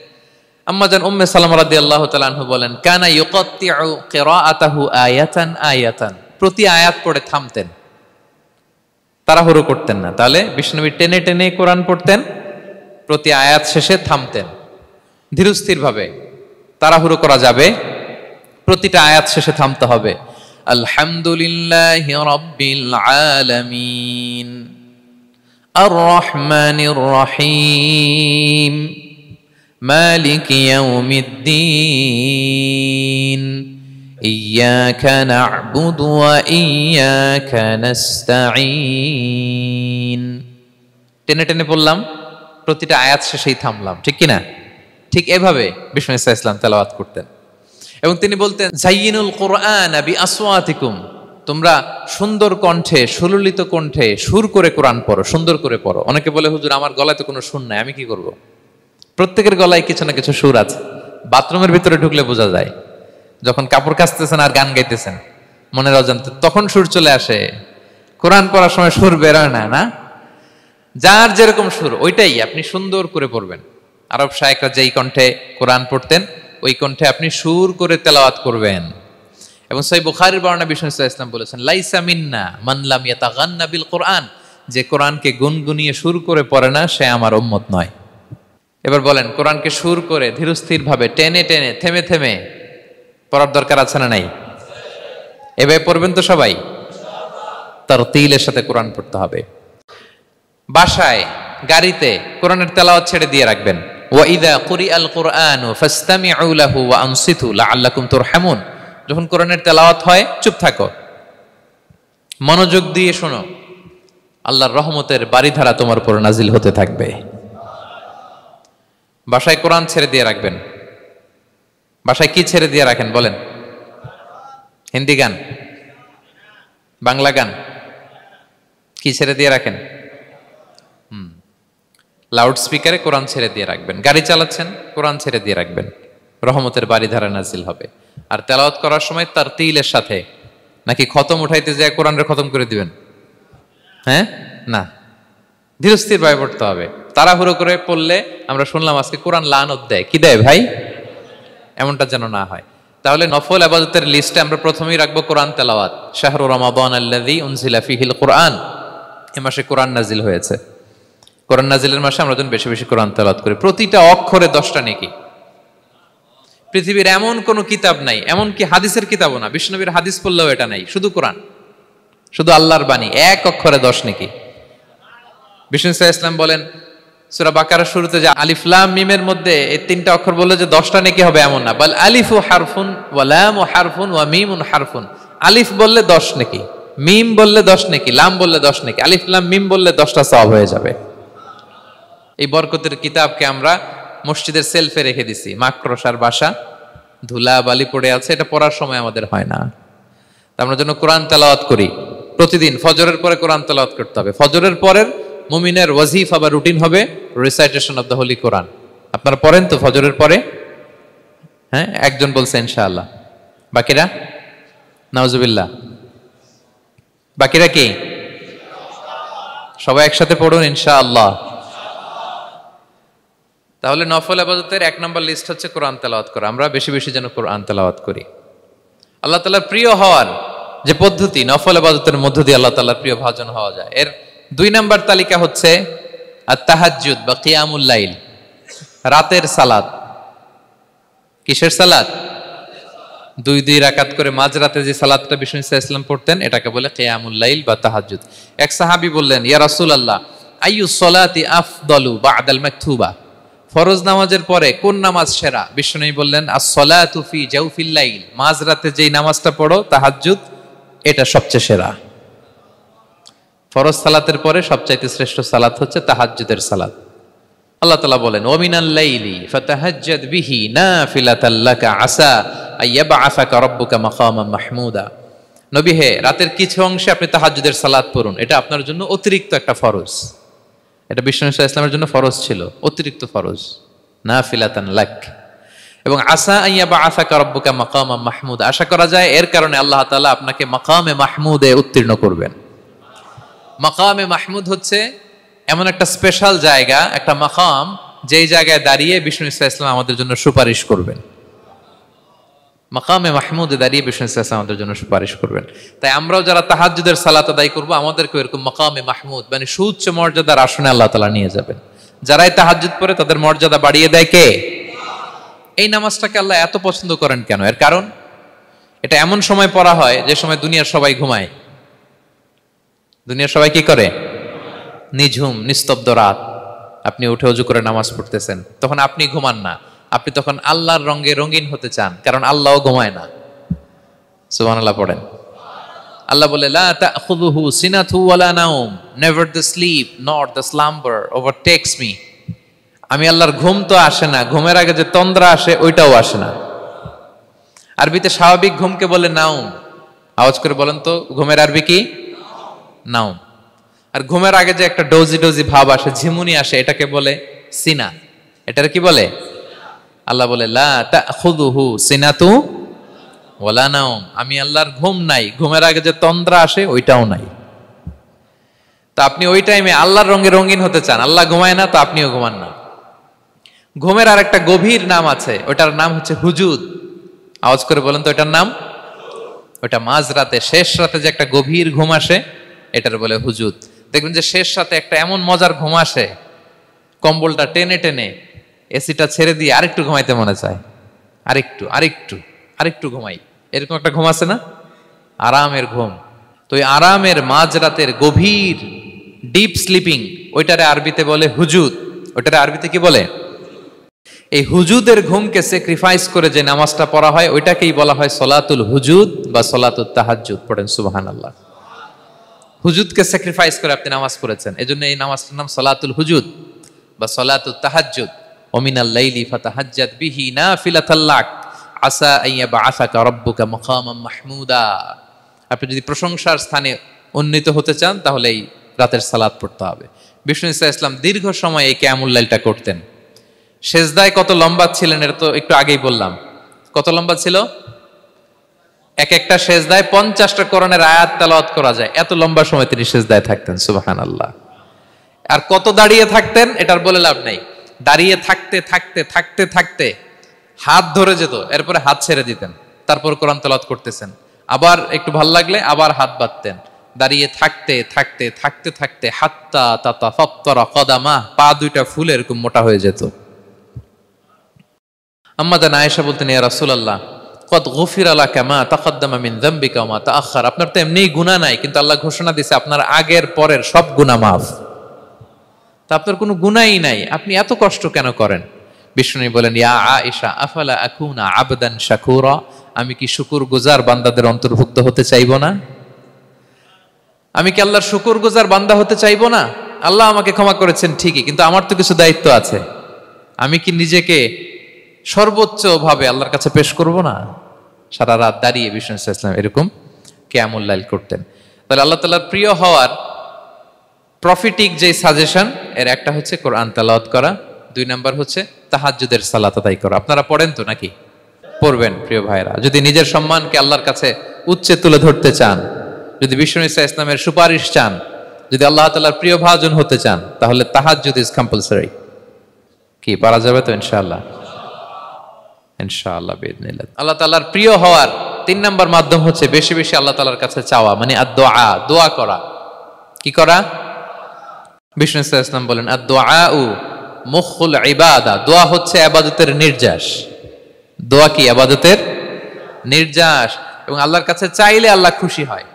আম্মা জান উম্মে সালামা রাদিয়াল্লাহু তাআলা আনহা বলেন, কানা ইউকাত্তিউ কিরাআতাহু আয়াতান আয়াতান, প্রতি আয়াত পড়ে থামতেন, তাড়াহুড়ো করতেন না। তাহলে বিশ্বনবী টেনে টেনে কোরআন পড়তেন, প্রতি আয়াত শেষে থামতেন, ধীরস্থির ভাবে। তাড়াহুড়ো করা যাবে, প্রতিটা আয়াত শেষে থামতে হবে। আলহামদুলিল্লাহি রাব্বিল আলামিন আর রহমানির রহিম মালিকি ইয়াউমিদ্দিন ইয়্যাকা না'বুদু ওয়া ইয়্যাকা নাস্তাঈন। টেনে টেনে বললাম, প্রতিটা আয়াত শেষেই থামলাম, ঠিক কিনা? ঠিক এভাবে বিষ্ণু ইসা ইসলাম তেলাওয়াত করতেন। এবং তিনি বলতেন, জাইয়িনুল কুরআন বিআসওয়াতিকুম, তোমরা সুন্দর কণ্ঠে, সুললিত কণ্ঠে সুর করে কোরআন পড়ো, সুন্দর করে পড়ো। অনেকে বলে, হুজুর আমার গলায় তো কোনো সুর নাই, আমি কি করব? প্রত্যেকের গলায় কিছু না কিছু সুর আছে। বাথরুমের ভিতরে ঢুকলে বোঝা যায়, যখন কাপড় কাচতেছেন আর গান গাইতেছেন মনের অজান্তে, তখন সুর চলে আসে। কোরআন পড়ার সময় সুর বেরোয় না, না? যার যেরকম সুর ওইটাই আপনি সুন্দর করে পড়বেন। আরব শায়েখরা যেই কণ্ঠে কোরআন পড়তেন, ওই কণ্ঠে আপনি সুর করে তেলাওয়াত করবেন। এবং সহিহ বুখারীর বর্ণনা বিষ্ণু ইসলাম বলেছেন, লাইসা মিন্না মান লাম ইয়াতাগান্না বিল কোরআন, যে কোরআনকে গুনগুনিয়ে সুর করে পড়ে না সে আমার উম্মত নয়। এবার বলেন, কোরআনকে সুর করে ধীরস্থির ভাবে টেনে টেনে থেমে থেমে পড়ার দরকার আছে না নাই? এভাবে পড়বেন তো সবাই? তারতিলের সাথে কোরআন পড়তে হবে। বাসায়, গাড়িতে কোরআনের তেলাওয়াত ছেড়ে দিয়ে রাখবেন। ওয়া ইযা কুরিআল কুরআনু ফাসতামিউ লাহু ওয়া আনসিতু লাআল্লাকুম তুরহামুন, যখন কোরআনের তেলাওয়াত হয় চুপ থাকো, মনোযোগ দিয়ে শোনো, আল্লাহর রহমতের বারিধারা তোমার উপর নাজিল হতে থাকবে। বাসায় কোরআন ছেড়ে দিয়ে রাখবেন। বাসায় কি ছেড়ে দিয়ে রাখেন বলেন? হিন্দি গান, বাংলা গান, কি ছেড়ে দিয়ে রাখেন? লাউড স্পিকারে কোরআন ছেড়ে দিয়ে রাখবেন। গাড়ি চালাচ্ছেন, কোরআন ছেড়ে দিয়ে রাখবেন, রহমতের বারিধারা নাজিল হবে। আর তেলাওয়াত করার সময় তারতিলের সাথে, নাকি খতম উঠাইতে যায় কোরআনের খতম করে দিবেন? হ্যাঁ, না, ধীরস্থির ভাবে পড়তে হবে। তাড়াহুড়ো করে পড়লে আমরা শুনলাম আজকে কোরআন লানত দেয়। কি দেয় ভাই? এমনটা যেন না হয়। তাহলে নফল ইবাদতের লিস্টে আমরা প্রথমেই রাখবো কোরআন তেলাওয়াত। শাহরু রমাদান আল্লাযী উনজিলা ফীহিল কুরআন, এই মাসে কোরআন নাজিল হয়েছে। কোরআন নাজিলের মাসে আমরা যেন বেশি বেশি কোরআন তেলাওয়াত করি। প্রতিটা অক্ষরে 10টা নেকি। পৃথিবীর এমন কোন কিতাব নাই, এমন কি হাদিসের কিতাবও না, বিশ্বনবীর হাদিস পড়লেও এটা নাই, শুধু কোরআন, শুধু আল্লাহর বাণী, এক অক্ষরে 10 নেকি। বিষ্ণু ইসলাম বলেন সূরা বাকারার শুরুতে যে আলিফ লাম মিমের মধ্যে এই 3টা অক্ষর বললে যে 10টা নেকি হবে এমন না, বল আলিফু হারফুন ওয়া লামু হারফুন ওয়া মিমুন হারফুন। আলিফ বললে 10 নেকি, মিম বললে 10 নেকি, লাম বললে 10 নেকি, আলিফ লাম মিম বললে 10টা সওয়াব হয়ে যাবে। এই বরকতের কিতাবকে আমরা মসজিদের সেলফে রেখে দিছি। মাকড়সার বাসা, ধুলা বালি পড়ে আছে, এটা পড়ার সময় আমাদের হয় না। আমরা যেন কোরআন তেলাওয়াত করি প্রতিদিন। ফজরের পরে কোরআন তেলাওয়াত করতে হবে। ফজরের পরের মুমিনের ওয়াজিফা বা রুটিন হবে রিসাইটেশন অফ দ্য হোলি কোরআন। আপনারা পড়েন তো ফজরের পরে? হ্যাঁ, একজন বলছে ইনশাআল্লাহ, বাকিরা নাউজুবিল্লাহ। বাকিরা কি? সবাই একসাথে পড়ুন ইনশাআল্লাহ। তাহলে নফল ইবাদতের 1 নম্বর লিস্ট হচ্ছে কোরআন তেলাওয়াত করা। আমরা বেশি বেশি যেন কোরআন তেলাওয়াত করি। আল্লাহ তাআলার প্রিয় হওয়ার যে পদ্ধতি, নফল ইবাদতের মধ্য দিয়ে আল্লাহ তাআলার প্রিয় ভাজন হওয়া যায়। এর 2 নম্বর তালিকা হচ্ছে আত-তাহাজ্জুদ বা কিয়ামুল লাইল, রাতের সালাত। কিসের সালাত? 2 রাকাত করে মাঝরাতে যে সালাতটা বিষ্ণু ইসলাম পড়তেন, এটাকে বলে কিয়ামুল লাইল বা তাহাজ্জুদ। এক সাহাবী বললেন, ইয়া রাসূলুল্লাহ, আইয়ুস সালাতি আফদালু বা'দাল মাকতুবা, ফরজ নামাজের পরে কোন নামাজ সেরা? বিষ্ণু বললেন, আস-সালাতু ফি জাওফিল লাইল, মাঝরাতে যেই নামাজটা পড়ো তাহাজ্জুদ, এটা সবচেয়ে সেরা। ফরজ সালাতের পরে সবচাইতে শ্রেষ্ঠ সালাত হচ্ছে তাহাজ্জুদের সালাত। আল্লাহ তাআলা বলেন, ওয়া মিনাল লাইলি ফাতাহাজ্জাদ বিহি নাফিলাতাল লাকা আসা আইয়াবআসাকা রাব্বুকা মাকামান মাহমুদা। নবী হে, রাতের কিছু অংশে আপনি তাহাজ্জুদের সালাত পড়ুন, এটা আপনার জন্য অতিরিক্ত একটা ফরজ। এটা বিষ্ণু ইসলামের জন্য ফরজ ছিল, অতিরিক্ত ফরজ, নাফিলাতান লাক। এবং আসা আইয়াবআসাকা রাব্বুকা মাকামান মাহমুদা, আশা করা যায় এর কারণে আল্লাহ তাআলা আপনাকে মাকামে মাহমুদে উত্তীর্ণ করবেন। মাকামে মাহমুদ হচ্ছে এমন একটা স্পেশাল জায়গা, একটা মাকাম, যেই জায়গায় দাঁড়িয়ে বিষ্ণু ইসা ইসলাম আমাদের জন্য সুপারিশ করবেন। মাকামে মাহমুদে দাঁড়িয়ে বিষ্ণু ইসা ইসলাম আমাদের জন্য সুপারিশ করবেন। তাই আমরাও যারা তাহাজ্জুদের সালাত আদায় করবো, আমাদেরকে এরকম মাকামে মাহমুদ মানে সুউচ্চ মর্যাদার আসনে আল্লাহ তাআলা নিয়ে যাবেন। যারাই তাহাজ্জুদ পড়ে তাদের মর্যাদা বাড়িয়ে দেয় কে? এই নামাজটাকে আল্লাহ এত পছন্দ করেন কেন? এর কারণ, এটা এমন সময় পড়া হয় যে সময় দুনিয়ার সবাই ঘুমায়। দুনিয়ার সবাই কি করে? নিঝুম নিস্তব্ধ রাত, আপনি উঠে ওযু করে নামাজ পড়তেছেন, তখন আপনি ঘুমান না, আপনি তখন আল্লাহর রঙে রঙিন হতে চান, কারণ আল্লাহও ঘুমায় না। সুবহানাল্লাহ পড়েন। আল্লাহ বলে, লা তাখুযুহু সিনাতু ওয়ালা নাওম, never the sleep nor the slumber overtakes me. আমি আল্লাহর ঘুম তো আসে না, ঘুমের আগে যে তন্দ্রা আসে ওইটাও আসে না। আরবিতে স্বাভাবিক ঘুমকে বলে নাওম। আওয়াজ করে বলেন তো, ঘুমের আরবি কি? নাওম। আর ঘুমের আগে যে একটা ডোজি ডোজি ভাব আসে, ঝিমুনি আসে, এটাকে বলে সিনা। এটার কি বলে? আল্লাহ বলে, লা তাখুযুহু সিনাতু ওয়ালা নাওম, আমি আল্লাহর ঘুম নাই, ঘুমের আগে যে তন্দ্রা আসে ওইটাও নাই। তো আপনি ওই টাইমে আল্লাহর রঙে রঙিন হতে চান, আল্লাহ ঘুমায় না, তো আপনিও ঘুমান না। ঘুমের আর একটা গভীর নাম আছে, ওটার নাম হচ্ছে হুজুদ। আওয়াজ করে বলেন তো, এটার নাম? ওটা মাঝরাতে, শেষ রাতে যে একটা গভীর ঘুম আসে, এটার বলে হুজুদ। দেখবেন যে শেষ রাতে একটা এমন মজার ঘুম আসে, কম্বলটা টেনে টেনে এসিটা ছেড়ে দিয়ে আরেকটু ঘুমাইতে মনে চায়, আরেকটু আরেকটু আরেকটু ঘুমাই, এরকম একটা ঘুম আছে না? আরামের ঘুম। তো এই আরামের মাঝরাতের গভীর ডিপ স্লিপিং, ওইটারে আরবিতে বলে হুজুদ। ওইটারে আরবিতে কি বলে? এই হুজুদের ঘুমকে স্যাক্রিফাইস করে যে নামাজটা পড়া হয়, ওইটাকেই বলা হয় সলাতুল হুজুদ বা সলাতুত তাহাজ্জুদ। পড়েন সুবহানাল্লাহ। হুজুদকে স্যাক্রিফাইস করে আপনি নামাজ পড়েছেন, এজন্য এই নামাজটার নাম সলাতুল হুজুদ বা সলাতুত তাহাজ্জুদ। ওয়া মিনাল লাইলি ফাতাহাজ্জাদ বিহি নাফিলাতাল লাক আসা আইয়া বাআসাকা রাব্বুকা মাকামান মাহমুদা। আপনি যদি প্রশংসার স্থানে উন্নীত হতে চান, তাহলে এই রাতের সালাত পড়তে হবে। বিষ্ণু ইসা ইসলাম দীর্ঘ সময় এই কিয়ামুল লাইলটা করতেন। সেজদায় কত লম্বা ছিলেন এটা তো একটু আগেই বললাম। কত লম্বা ছিল? এক একটা সেজদায় 50টা কোরআনের আয়াত তেলাওয়াত করা যায়, এত লম্বা সময় তিনি সেজদায় থাকতেন। সুবহানাল্লাহ। আর কত দাঁড়িয়ে থাকতেন এটার বলে লাভ নাই। দাঁড়িয়ে থাকতে থাকতে থাকতে থাকতে হাত ধরে যেত, এরপরে হাত ছেড়ে দিতেন, তারপর কোরআন তেলাওয়াত করতেছেন। আবার একটু ভাল লাগলে আবার হাত বাঁধতেন। দাঁড়িয়ে থাকতে থাকতে থাকতে থাকতে হাত্তা তাতাফাত্তারা কদামা, পা দুইটা ফুলে এরকম মোটা হয়ে যেত। আম্মা জান আয়েশা বলতেন, ইয়া রাসূলুল্লাহ কদ গুফিরা লাকা মা তাকদ্দামা মিন যামবিকা ওয়া মা তাআখার। আপনার তো এমনিই গুনাহ নাই, কিন্তু আল্লাহ ঘোষণা দিয়েছে আপনার আগের পরের সব গুনাহ মাফ। তা আপনার কোনো গুনাহই নাই, আপনি এত কষ্ট কেন করেন? বিষ্ণু বলেন, ইয়া আয়েশা আফালা আকুনা আবদান শাকুরা, আমি কি শুকরগুজার বান্দাদের অন্তর্ভুক্ত হতে চাইবো না? আমি কি আল্লাহর শুকরগুজার বান্দা হতে চাইবো না? আল্লাহ আমাকে ক্ষমা করেছেন ঠিকই, কিন্তু আমার তো কিছু দায়িত্ব আছে। আমি কি নিজেকে সর্বোচ্চ ভাবে আল্লাহর কাছে পেশ করব না? সারা রাত দাঁড়িয়ে বিষ্ণু ইসলাম এরকম কিয়ামুল লাইল করতেন। তাহলে আল্লাহ তাআলার প্রিয় হওয়ার প্রফিটিক যে সাজেশন, এর একটা হচ্ছে কোরআন তেলাওয়াত করা, 2 নাম্বার হচ্ছে তাহাজ্জুদের সালাত আদায় করা। আপনারা পড়েন তো নাকি? পড়বেন প্রিয় ভাইরা। যদি নিজের সম্মানকে আল্লাহর কাছে উচ্চে তুলে ধরতে চান, যদি বিষ্ণু ইসলামের সুপারিশ চান, যদি আল্লাহ তাআলার প্রিয় ভাজন হতে চান, তাহলে তাহাজ্জুদ ইজ কম্পালসরি। কি পারা যাবে তো? ইনশাআল্লাহ, ইনশাআল্লাহ বিইذنিল্লাহ। আল্লাহ তাআলার প্রিয় হওয়ার 3 নাম্বার মাধ্যম হচ্ছে বেশি বেশি আল্লাহ তাআলার কাছে চাওয়া, মানে আদ-দুআ, দোয়া করা। কি করা? বিষ্ণু ইসলাম বলেন, আদ-দুআউ মুখুল ইবাদা, দোয়া হচ্ছে ইবাদতের নির্যাস। দোয়া কি? ইবাদতের নির্যাস। এবং আল্লাহর কাছে চাইলে আল্লাহ খুশি হয়,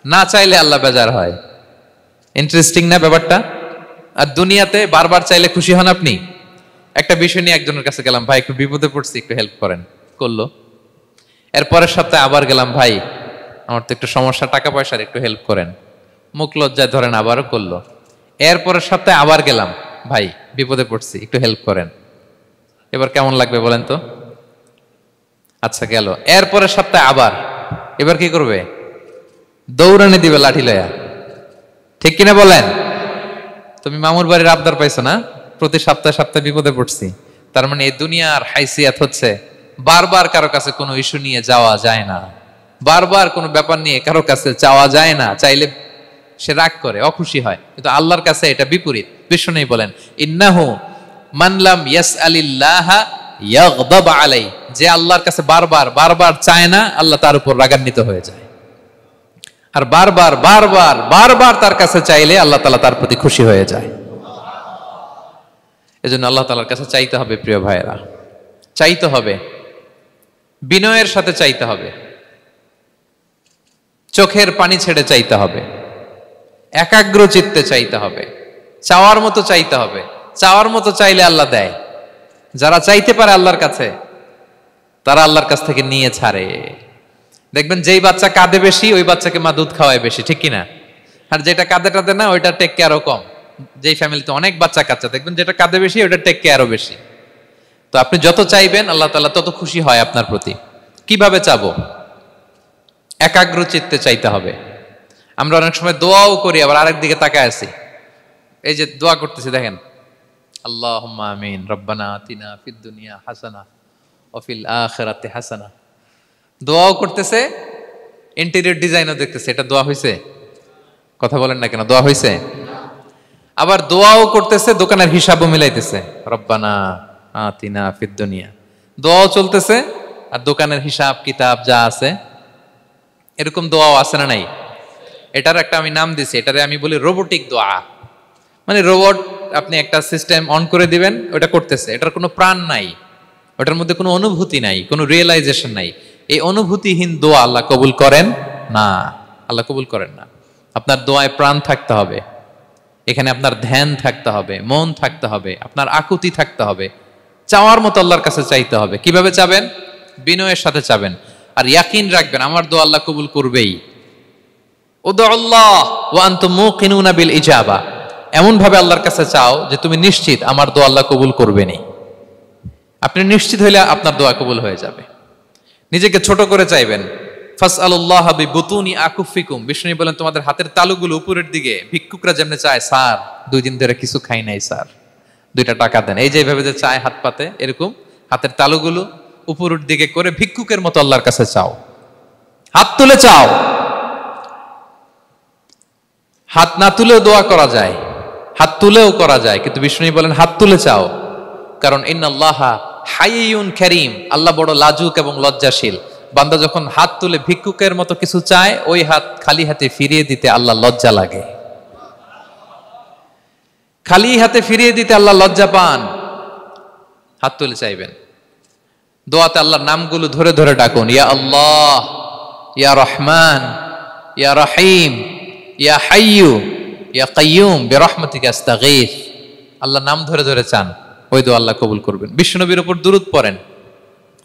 না চাইলে আল্লাহ বেজার হয়। ইন্টারেস্টিং না ব্যাপারটা? আর দুনিয়াতে বারবার চাইলে খুশি হন আপনি? একটা বিষয় নিয়ে একজনের কাছে গেলাম, ভাই একটু বিপদে পড়ছি, একটু হেল্প করেন, করলো। এরপরের সপ্তাহে আবার গেলাম, ভাই আমার তো একটু সমস্যা, টাকা পয়সার, একটু হেল্প করেন। মুখ লজ্জায় ধরেন, আবারও করলো। এরপরের সপ্তাহে আবার গেলাম, ভাই বিপদে পড়ছি, একটু হেল্প করেন। এবার কেমন লাগবে বলেন তো? আচ্ছা গেল। এরপরের সপ্তাহে আবার, এবার কি করবে? দৌড়ানি দিবে লাঠি লয়া। ঠিক কিনা বলেন? তুমি মামুর বাড়ির আবদার পাইছো না, প্রতি সপ্তাহে সপ্তাহে বিপদে পড়ছি। তার মানে এই দুনিয়ার হাইসিয়াত হচ্ছে বারবার কারো কাছে কোনো ইস্যু নিয়ে যাওয়া যায় না, বারবার কোনো ব্যাপার নিয়ে কারো কাছে চাওয়া যায় না। চাইলে সে রাগ করে, অখুশি হয়, কিন্তু আল্লাহর কাছে এটা বিপরীত। বিষ্ণু বলেন, ইন্নাহু মান লাম ইয়াসআলিল্লাহা ইয়াগদাব আলাই, যে আল্লাহর কাছে বারবার বারবার চায় না, আল্লাহ তার উপর রাগান্বিত হয়ে যায়। আর বারবার বারবার বারবার তার কাছে চাইলে আল্লাহ তাআলা তার প্রতি খুশি হয়ে যায়। এজন্য আল্লাহ তাআলার কাছে চাইতে হবে প্রিয় ভাইয়েরা, চাইতে হবে, বিনয়ের সাথে চাইতে হবে, চোখের পানি ছেড়ে চাইতে হবে, একাগ্র চিত্তে চাইতে হবে, চাওয়ার মতো চাইতে হবে। চাওয়ার মতো চাইলে আল্লাহ দেয়। যারা চাইতে পারে আল্লাহর কাছে, তারা আল্লাহর কাছ থেকে নিয়ে ছাড়ে। দেখবেন যেই বাচ্চা কাঁদে বেশি, ওই বাচ্চাকে মা দুধ খাওয়ায় বেশি, ঠিক কিনা? আর যেটা কাঁদে টাদে না, ওইটা টেক কেয়ারও কম। যেই ফ্যামিলিতে অনেক বাচ্চা কাচ্চা, দেখবেন যেটা কাঁদে বেশি, ওইটা টেক কেয়ারও বেশি। তো আপনি যত চাইবেন আল্লাহ তাআলা তত খুশি হয় আপনার প্রতি। কিভাবে চাবো? একাগ্র চিত্তে চাইতে হবে। আমরা অনেক সময় দোয়াও করি, আবার আরেক দিকে তাকায় আছি। এই যে দোয়া করতেছি, দেখেন, আল্লাহুম্মা আমিন, রব্বানা আতিনা ফিদ দুনিয়া হাসানা ওয়া ফিল আখিরাতি হাসানা। দোয়াও করতেছে, ইন্টেরিয়র ডিজাইনও দেখতেছে। এটা দোয়া হইছে? কথা বলেন না কেন? দোয়া হইছে? আবার দোয়াও করতেছে, দোকানের হিসাবও মিলাইতেছে, রব্বানা আতিনা ফিদ দুনিয়া। দোয়াও চলতেছে আর দোকানের হিসাব কিতাব যা আছে, এরকম দোয়াও আছে না নাই? এটার একটা আমি নাম দিছি, এটারে আমি বলি রোবোটিক দোয়া। মানে রোবট, আপনি একটা সিস্টেম অন করে দিবেন, ওটা করতেছে, এটার কোনো প্রাণ নাই, ওটার মধ্যে কোনো অনুভূতি নাই, কোনো রিয়েলাইজেশন নাই। এই অনুভূতিহীন দোয়া আল্লাহ কবুল করেন না, আল্লাহ কবুল করেন না। আপনার দোয়ায় প্রাণ থাকতে হবে, এখানে আপনার ধ্যান থাকতে হবে, মন থাকতে হবে, আপনার আকুতি থাকতে হবে, চাওয়ার মতো আল্লাহর কাছে চাইতে হবে। কিভাবে চাবেন? বিনয়ের সাথে চাবেন, আর ইয়াকিন রাখবেন আমার দোয়া আল্লাহ কবুল করবেই। উদুল্লাহ ওয়া আনতুম মুকিনুনা বিল ইজাবা, এমন ভাবে আল্লাহর কাছে চাও যে তুমি নিশ্চিত আমার দোয়া আল্লাহ কবুল করবেনই। আপনি নিশ্চিত হইলে আপনার দোয়া কবুল হয়ে যাবে। নিজেকে ছোট করে চাইবেন। ফাসআলুল্লাহ বিবুতুনি আকুফিকুম, বিষ্ণু বলেন তোমাদের হাতের তালুগুলো উপরের দিকে, ভিক্ষুকরা যেমনি চায়, স্যার 2 দিন ধরে কিছু খাই নাই স্যার, 2টা টাকা দেন, এই যে এইভাবে যে চায় হাত পাতে, এরকম হাতের তালুগুলো উপরের দিকে করে ভিক্ষুকের মতো আল্লাহর কাছে চাও। হাত তুলে চাও, হাত না তুলেও দোয়া করা যায়, হাত তুলেও করা যায়, কিন্তু বিষ্ণু বলেন হাত তুলে চাও। কারণ ইন্নাল্লাহা হাইয়ুন কারীম, আল্লাহ বড় লাজুক এবং লজ্জাশীল। বান্দা যখন হাত তুলে ভিক্ষুকের মতো কিছু চায়, ওই হাত খালি হাতে ফিরিয়ে দিতে আল্লাহ লজ্জা লাগে, খালি হাতে ফিরিয়ে দিতে আল্লাহ লজ্জা পান। হাত তুলে চাইবেন। দোয়াতে আল্লাহর নামগুলো ধরে ধরে ডাকুন, ইয়া আল্লাহ, ইয়া রহমান, ইয়া রহিম, ইয়া হাইয়ু, ইয়া কাইয়ুম বিরহমাতিকা আস্তাগীথ। আল্লাহর নাম ধরে ধরে চান, ওই দোয়া আল্লাহ কবুল করবেন। বিশ্বনবীর উপর দুরূদ পড়েন,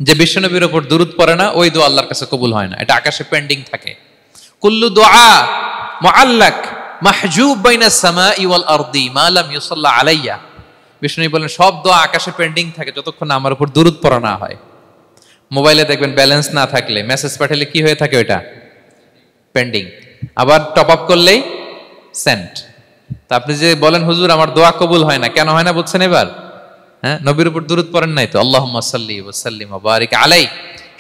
যে বিশ্বনবীর উপর দুরূদ পড়ে না, ওই দোয়া আল্লাহর কাছে কবুল হয় না, এটা আকাশে পেন্ডিং থাকে। কুল্লু দুআ মুআল্লাক মাহজুব বাইনাস সামাই ওয়াল আরদি মা লাম ইউসাল্লা আলাইয়া। বিষ্ণু বলেন সব দোয়া আকাশে পেন্ডিং থাকে যতক্ষণ আমার উপর দুরূদ পড়া না হয়। মোবাইলে দেখবেন ব্যালেন্স না থাকলে, মেসেজ পাঠালে কি হয়ে থাকে? ওইটা পেন্ডিং। আবার টপ আপ করলেই সেন্ট। তা আপনি যে বলেন হুজুর আমার দোয়া কবুল হয় না, কেন হয় না বুঝছেন এবার? হ্যাঁ, নবীর উপর দুরূদ পড়েন নাই তো। আল্লাহুম্মা সাল্লি ওয়া সাল্লিম ওয়া বারিক আলাইহি।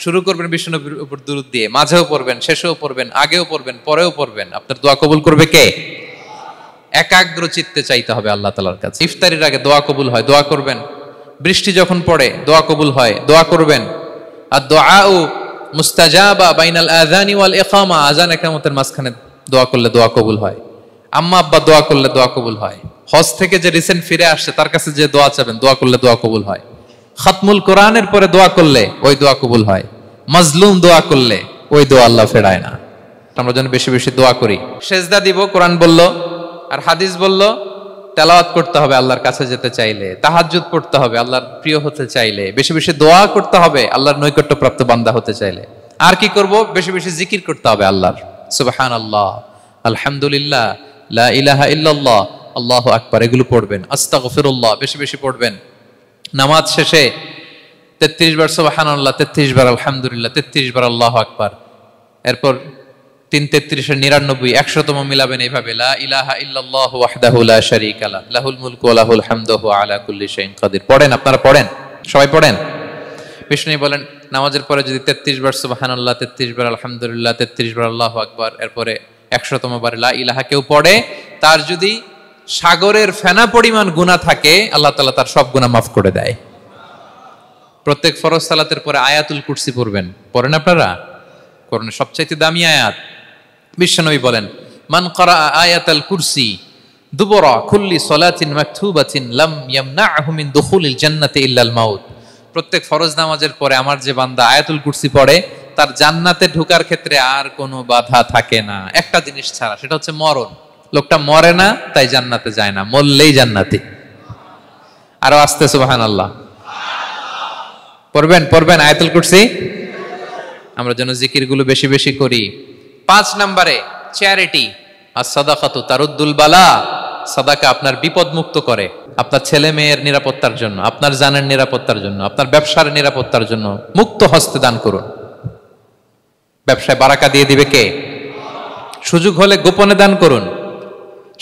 শুরু করবেন বিশ্ব নবীর উপর দুরূদ দিয়ে, মাঝেও পড়বেন, শেষেও পড়বেন, আগেও পড়বেন, পরেও পড়বেন। আপনার দোয়া কবুল করবে কে? একাগ্র চিত্তে চাইতে হবে আল্লাহ তাআলার কাছে। ইফতারির আগে দোয়া কবুল হয়, দোয়া করবেন। বৃষ্টি যখন পড়ে দোয়া কবুল হয়, দোয়া করবেন। আর দুআউ মুস্তাজাবা বাইনাল আযানি ওয়াল ইকামা, আযান ইকামতের মাঝখানে দোয়া করলে দোয়া কবুল হয়। আম্মা আব্বা দোয়া করলে দোয়া কবুল হয়। হজ থেকে যে রিসেন্ট ফিরে আসছে তার কাছে যে দোয়া চাবেন, দোয়া করলে দোয়া কবুল হয়। খাতমুল কোরআনের পরে দোয়া করলে ওই দোয়া কবুল হয়। মাজলুম দোয়া করলে ওই দোয়া আল্লাহ ফেরায় না। আমরা যেন বেশি বেশি দোয়া করি। সেজদা দিব, কোরআন বলল আর হাদিস বলল তেলাওয়াত করতে হবে আল্লাহর কাছে যেতে চাইলে, তাহাজ্জুদ পড়তে হবে আল্লাহর প্রিয় হতে চাইলে, বেশি বেশি দোয়া করতে হবে আল্লাহর নৈকট্যপ্রাপ্ত বান্দা হতে চাইলে। আর কি করব? বেশি বেশি জিকির করতে হবে আল্লাহর। সুবহানাল্লাহ, আলহামদুলিল্লাহ, লা ইলাহা ইল্লাল্লাহ, আল্লাহু আকবার, এগুলো পড়বেন। আস্তাগফিরুল্লাহ বেশি বেশি পড়বেন। নামাজ শেষে 33 বার সুবহানাল্লাহ, 33 বার আলহামদুলিল্লাহ, 33 বার আল্লাহু আকবার। এরপর 3 33 99 100তম মিলাবেন এইভাবে, লা ইলাহা ইল্লাল্লাহু ওয়াহদাহু লা শারীকা লাহু লাহুল মুলকু ওয়া লাহুল হামদু ওয়া আলা কুল্লি শাইইন কাদির। পড়েন, আপনারা পড়েন, সবাই পড়েন। বিষ্ণু বলেন নামাজের পরে যদি 33 বার সুবহানাল্লাহ, 33 বার আলহামদুলিল্লাহ, 33 বার আল্লাহু আকবার, এরপরে 100তম বার লা ইলাহা কেউ পড়ে, তার যদি সাগরের ফেনা পরিমাণ গুনাহ থাকে, আল্লাহ তাআলা তার সব গুনাহ মাফ করে দেয়। প্রত্যেক ফরজ সালাতের পরে আয়াতুল কুরসি পড়বেন। পড়েন আপনারা? কোরআনের সবচাইতে দামি আয়াত। বিশ্বনবী বলেন, মান ক্বারা আয়াতাল কুরসি দুবরা কুল্লি সালাতিন মাকতুবাতিন লাম ইয়ামনাহু মিন দুখুলিল জান্নাতি ইল্লাল মাউত। প্রত্যেক ফরজ নামাজের পরে আমার যে বান্দা আয়াতুল কুরসি পড়ে, তার জান্নাতে ঢোকার ক্ষেত্রে আর কোনো বাধা থাকে না, একটা জিনিস ছাড়া, সেটা হচ্ছে মরণ। লোকটা মরে না, তাই জান্নাতে যায় না, মরলেই জান্নাতি। আরো আস্তে সুবহানাল্লাহ পড়বেন আয়াতুল কুরসি। আমরা যেন জিকিরগুলো বেশি বেশি করি। 5 নম্বরে চ্যারিটি, আর সাদাকাতু তারুদ্দুল বালা। সাদাকা আপনার বিপদ মুক্ত করে, আপনার ছেলে মেয়ের নিরাপত্তার জন্য, আপনার জানের নিরাপত্তার জন্য, আপনার ব্যবসার নিরাপত্তার জন্য মুক্ত হস্তে দান করুন। ব্যবসায় বারাকা দিয়ে দিবে কে? সুযোগ হলে গোপনে দান করুন।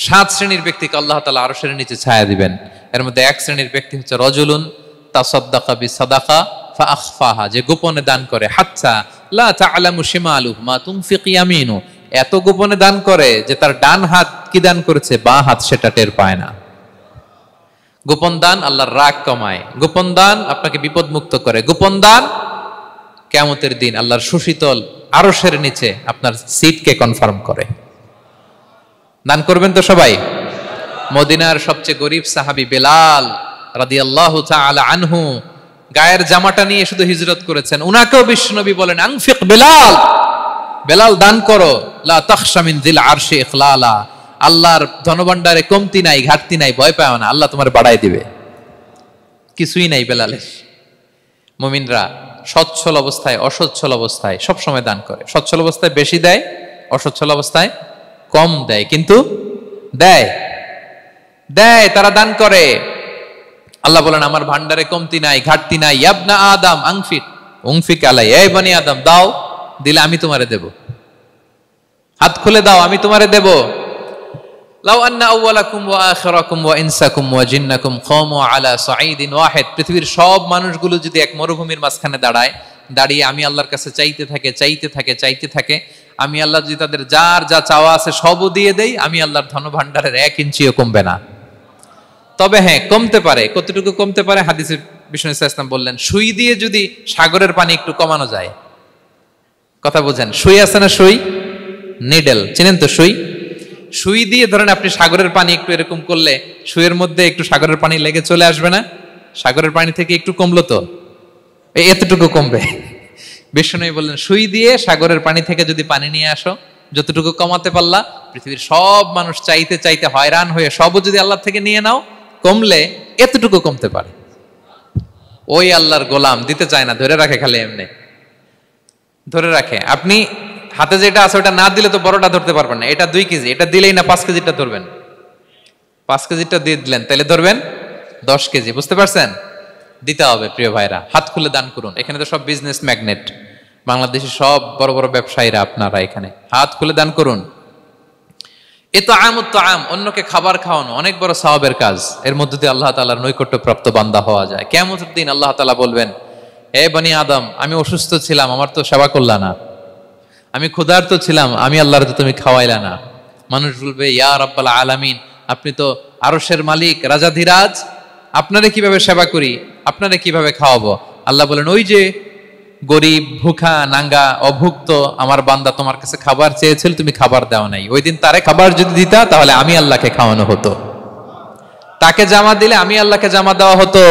7 শ্রেণীর ব্যক্তিকে আল্লাহ তাআলা আরশের নিচে ছায়া দিবেন। এর মধ্যে 1 শ্রেণীর ব্যক্তি হচ্ছে রজুলুন তাসাদ্দাকা বিসাদাকা ফাআখফাহা, যে গোপনে দান করে, হাত্তা লা তা'লামু শিমালুহু মা তুনফিকু ইয়ামিনু, এত গোপনে দান করে যে তার ডান হাত কি দান করেছে, বাঁ হাত সেটা টের পায় না। গোপন দান আল্লাহর রাগ কমায়, গোপন দান আপনাকে বিপদ মুক্ত করে, গোপন দান কিয়ামতের দিন আল্লাহর সুশীতল আরশের নিচে আপনার সিটকে কনফার্ম করে। দান করবেন তো সবাই। মদিনার সবচেয়ে গরিব সাহাবী বেলাল রাদিয়াল্লাহু তাআলা আনহু গায়ের জামাটা নিয়ে শুধু হিজরত করেছেন, উনাকেও বিশ্বনবী বলেন, আনফিক বেলাল, বেলাল দান করো, লা তাখশা মিন যিল আরশি ইখলালা, আল্লাহর ধনভাণ্ডারে কমতি নাই, ঘাটতি নাই, ভয় পাও না, আল্লাহ তোমার বাড়ায় দিবে। কিছুই নাই বেলালের। মুমিনরা সচ্ছল অবস্থায় অসচ্ছল অবস্থায় সব সময় দান করে। সচ্ছল অবস্থায় বেশি দেয়, অসচ্ছল অবস্থায় কম দেয়, কিন্তু দেয়। তারা দান করে। আল্লাহ বলেন, আমার ভান্ডারে কমতি নাই, ঘাটতি নাই। ইবনা আদম উনফিক আলাই, এই বনি আদম দাও, দিলে আমি তোমারে দেব। হাত খুলে দাও, আমি তোমারে দেব। লাউ আন্না আউওয়ালাকুম ওয়া আখিরাকুম ওয়া ইনসাকুম ওয়া জিন্নাকুম কামু আলা সাঈদিন ওয়াহিদ, পৃথিবীর সব মানুষগুলো যদি এক মরুভূমির মাঝখানে দাঁড়িয়ে আমি আল্লাহর কাছে চাইতে থাকে, আমি আল্লাহ যদি তাদের যার যা চাওয়া আছে সবও দিয়ে দেই, আমি আল্লাহর ধনভাণ্ডারের 1 ইঞ্চিও কমবে না। তবে হ্যাঁ, কমতে পারে। কতটুকু কমতে পারে? হাদিসে বিষ্ণু ইসলাম বললেন, সুই দিয়ে যদি সাগরের পানি একটু কমানো যায়। কথা বুঝেন? সুই আছে না, সুই, নিডেল, চিনেন তো সুই? সুই দিয়ে ধরেন আপনি সাগরের পানি একটু এরকম করলে সুইয়ের মধ্যে একটু সাগরের পানি লেগে চলে আসবে না? সাগরের পানি থেকে একটু কমলো তো, এতটুকু কমবে। বিষ্ণু বললেন, সুই দিয়ে সাগরের পানি থেকে যদি পানি নিয়ে আসো, যতটুকু কমাতে পারলা, পৃথিবীর সব মানুষ চাইতে হয়রান হয়ে সবও যদি আল্লাহ থেকে নিয়ে নাও, কমলে এতটুকু কমতে পারে। ওই আল্লাহর গোলাম দিতে চায় না, ধরে রাখে, খালি এমনি ধরে রাখে। আপনি হাতে যেটা আছে ওটা না দিলে তো বড়টা ধরতে পারবেন না। এটা 2 কেজি, এটা দিলেই না 5 কেজিটা ধরবেন। 5 কেজিটা দিয়ে দিলেন, তাহলে ধরবেন 10 কেজি। বুঝতে পারছেন? দিতে হবে প্রিয় ভাইরা। হাত খুলে দান করুন। এখানে তো সব বিজনেস ম্যাগনেট, বাংলাদেশের সব বড় বড় ব্যবসায়ীরা আপনারা এখানে। হাত খুলে দান করুন। ইতআমুত তাআম, অন্যকে খাবার খাওয়ানো অনেক বড় সওয়াবের কাজ। এর মধ্যে দিয়ে আল্লাহ তাআলার নৈকট্যপ্রাপ্ত বান্দা হওয়া যায়। কিয়ামতের দিন আল্লাহ তাআলা বলবেন, হে বনি আদম, আমি অসুস্থ ছিলাম, আমার তো সেবা করলা না। আমি ক্ষুধার্ত ছিলাম, আমি আল্লাহর তো তুমি খাওয়াইলা না। মানুষ বলবে, ইয়া রাব্বাল আলামিন, আপনি তো আরশের মালিক, রাজাধিরাজ, আপনারে কিভাবে সেবা করি, আপনারে কিভাবে খাওয়াবো? আল্লাহ বলেন, ওই যে গরিব, ভুখা, নাঙ্গা, অভুক্ত আমার বান্দা তোমার কাছে খাবার চেয়েছিল, তুমি খাবার দাও নাই। ওই দিন তারে খাবার যদি দিতা, তাহলে আমি আল্লাহকে খাওয়ানো হতো। তাকে জামা দিলে আমি আল্লাহকে জামা দেওয়া হতো।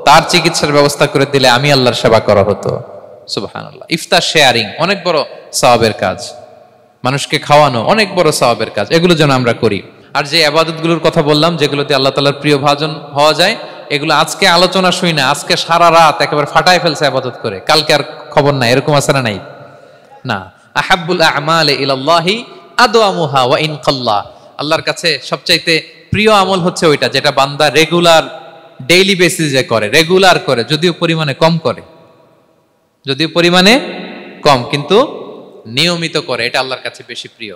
তার চিকিৎসার ব্যবস্থা করে দিলে আমি আল্লাহর সেবা করা হতো। সুবহানাল্লাহ। ইফতার শেয়ারিং অনেক বড় সওয়াবের কাজ। মানুষকে খাওয়ানো অনেক বড় সওয়াবের কাজ। এগুলো যেন আমরা করি। আর যে ইবাদতগুলোর কথা বললাম, যেগুলোতে আল্লাহ তাআলার প্রিয় ভাজন হওয়া যায়, এগুলো আজকে আলোচনা শুই না, আজকে সারা রাত একেবারে ফাটায় ফেলছে ইবাদত করে, কালকে আর খবর নাই, এরকম আছে না? নাই না। আহাব্বুল আ'মালি ইলাল্লাহি আদওয়ামুহা ওয়া ইন কাল্লা, আল্লাহর কাছে সবচাইতে প্রিয় আমল হচ্ছে ওইটা যেটা বান্দা রেগুলার, ডেইলি বেসিসে করে, রেগুলার করে, যদিও পরিমাণে কম, কিন্তু নিয়মিত করে, এটা আল্লাহর কাছে বেশি প্রিয়।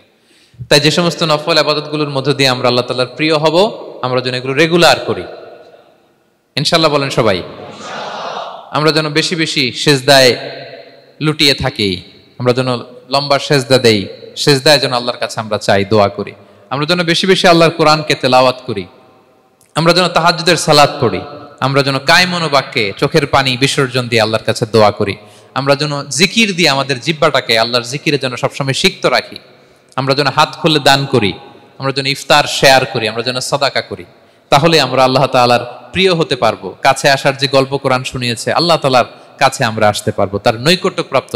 তাই যে সমস্ত নফল ইবাদতগুলোর মধ্য দিয়ে আমরা আল্লাহ তাআলার প্রিয় হব, আমরা যেন এগুলো রেগুলার করি, ইনশাআল্লাহ। বলেন সবাই। আমরা যেন বেশি বেশি সেজদায় লুটিয়ে থাকি, আমরা যেন লম্বা সেজদা দেই, সেজদায় যেন আল্লাহর কাছে আমরা চাই, দোয়া করি। আমরা যেন বেশি বেশি আল্লাহর কোরআনকে তেলাওয়াত করি, আমরা যেন তাহাজ্জুদের সালাত পড়ি, আমরা যেন কায়মন বাক্যে চোখের পানি বিসর্জন দিয়ে আল্লাহর কাছে দোয়া করি, আমরা যেন জিকির দিয়ে আমাদের জিহ্বাটাকে আল্লাহর জিকিরে যেন সবসময় সিক্ত রাখি, আমরা যেন হাত খুলে দান করি, আমরা যেন ইফতার শেয়ার করি, আমরা যেন সাদাকা করি। তাহলে আমরা আল্লাহ তাআলার প্রিয় হতে পারবো। কাছে আসার যে গল্প কোরআন শুনিয়েছে, আল্লাহ তাআলার কাছে আমরা আসতে পারবো, তার নৈকট্যপ্রাপ্ত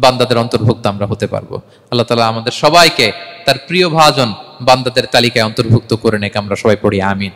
বান্দাদের অন্তর্ভুক্ত আমরা হতে পারবো। আল্লাহ তাআলা আমাদের সবাইকে তার প্রিয় ভাজন বান্দাদের তালিকায় অন্তর্ভুক্ত করে নেক। আমরা সবাই পড়ি আমিন।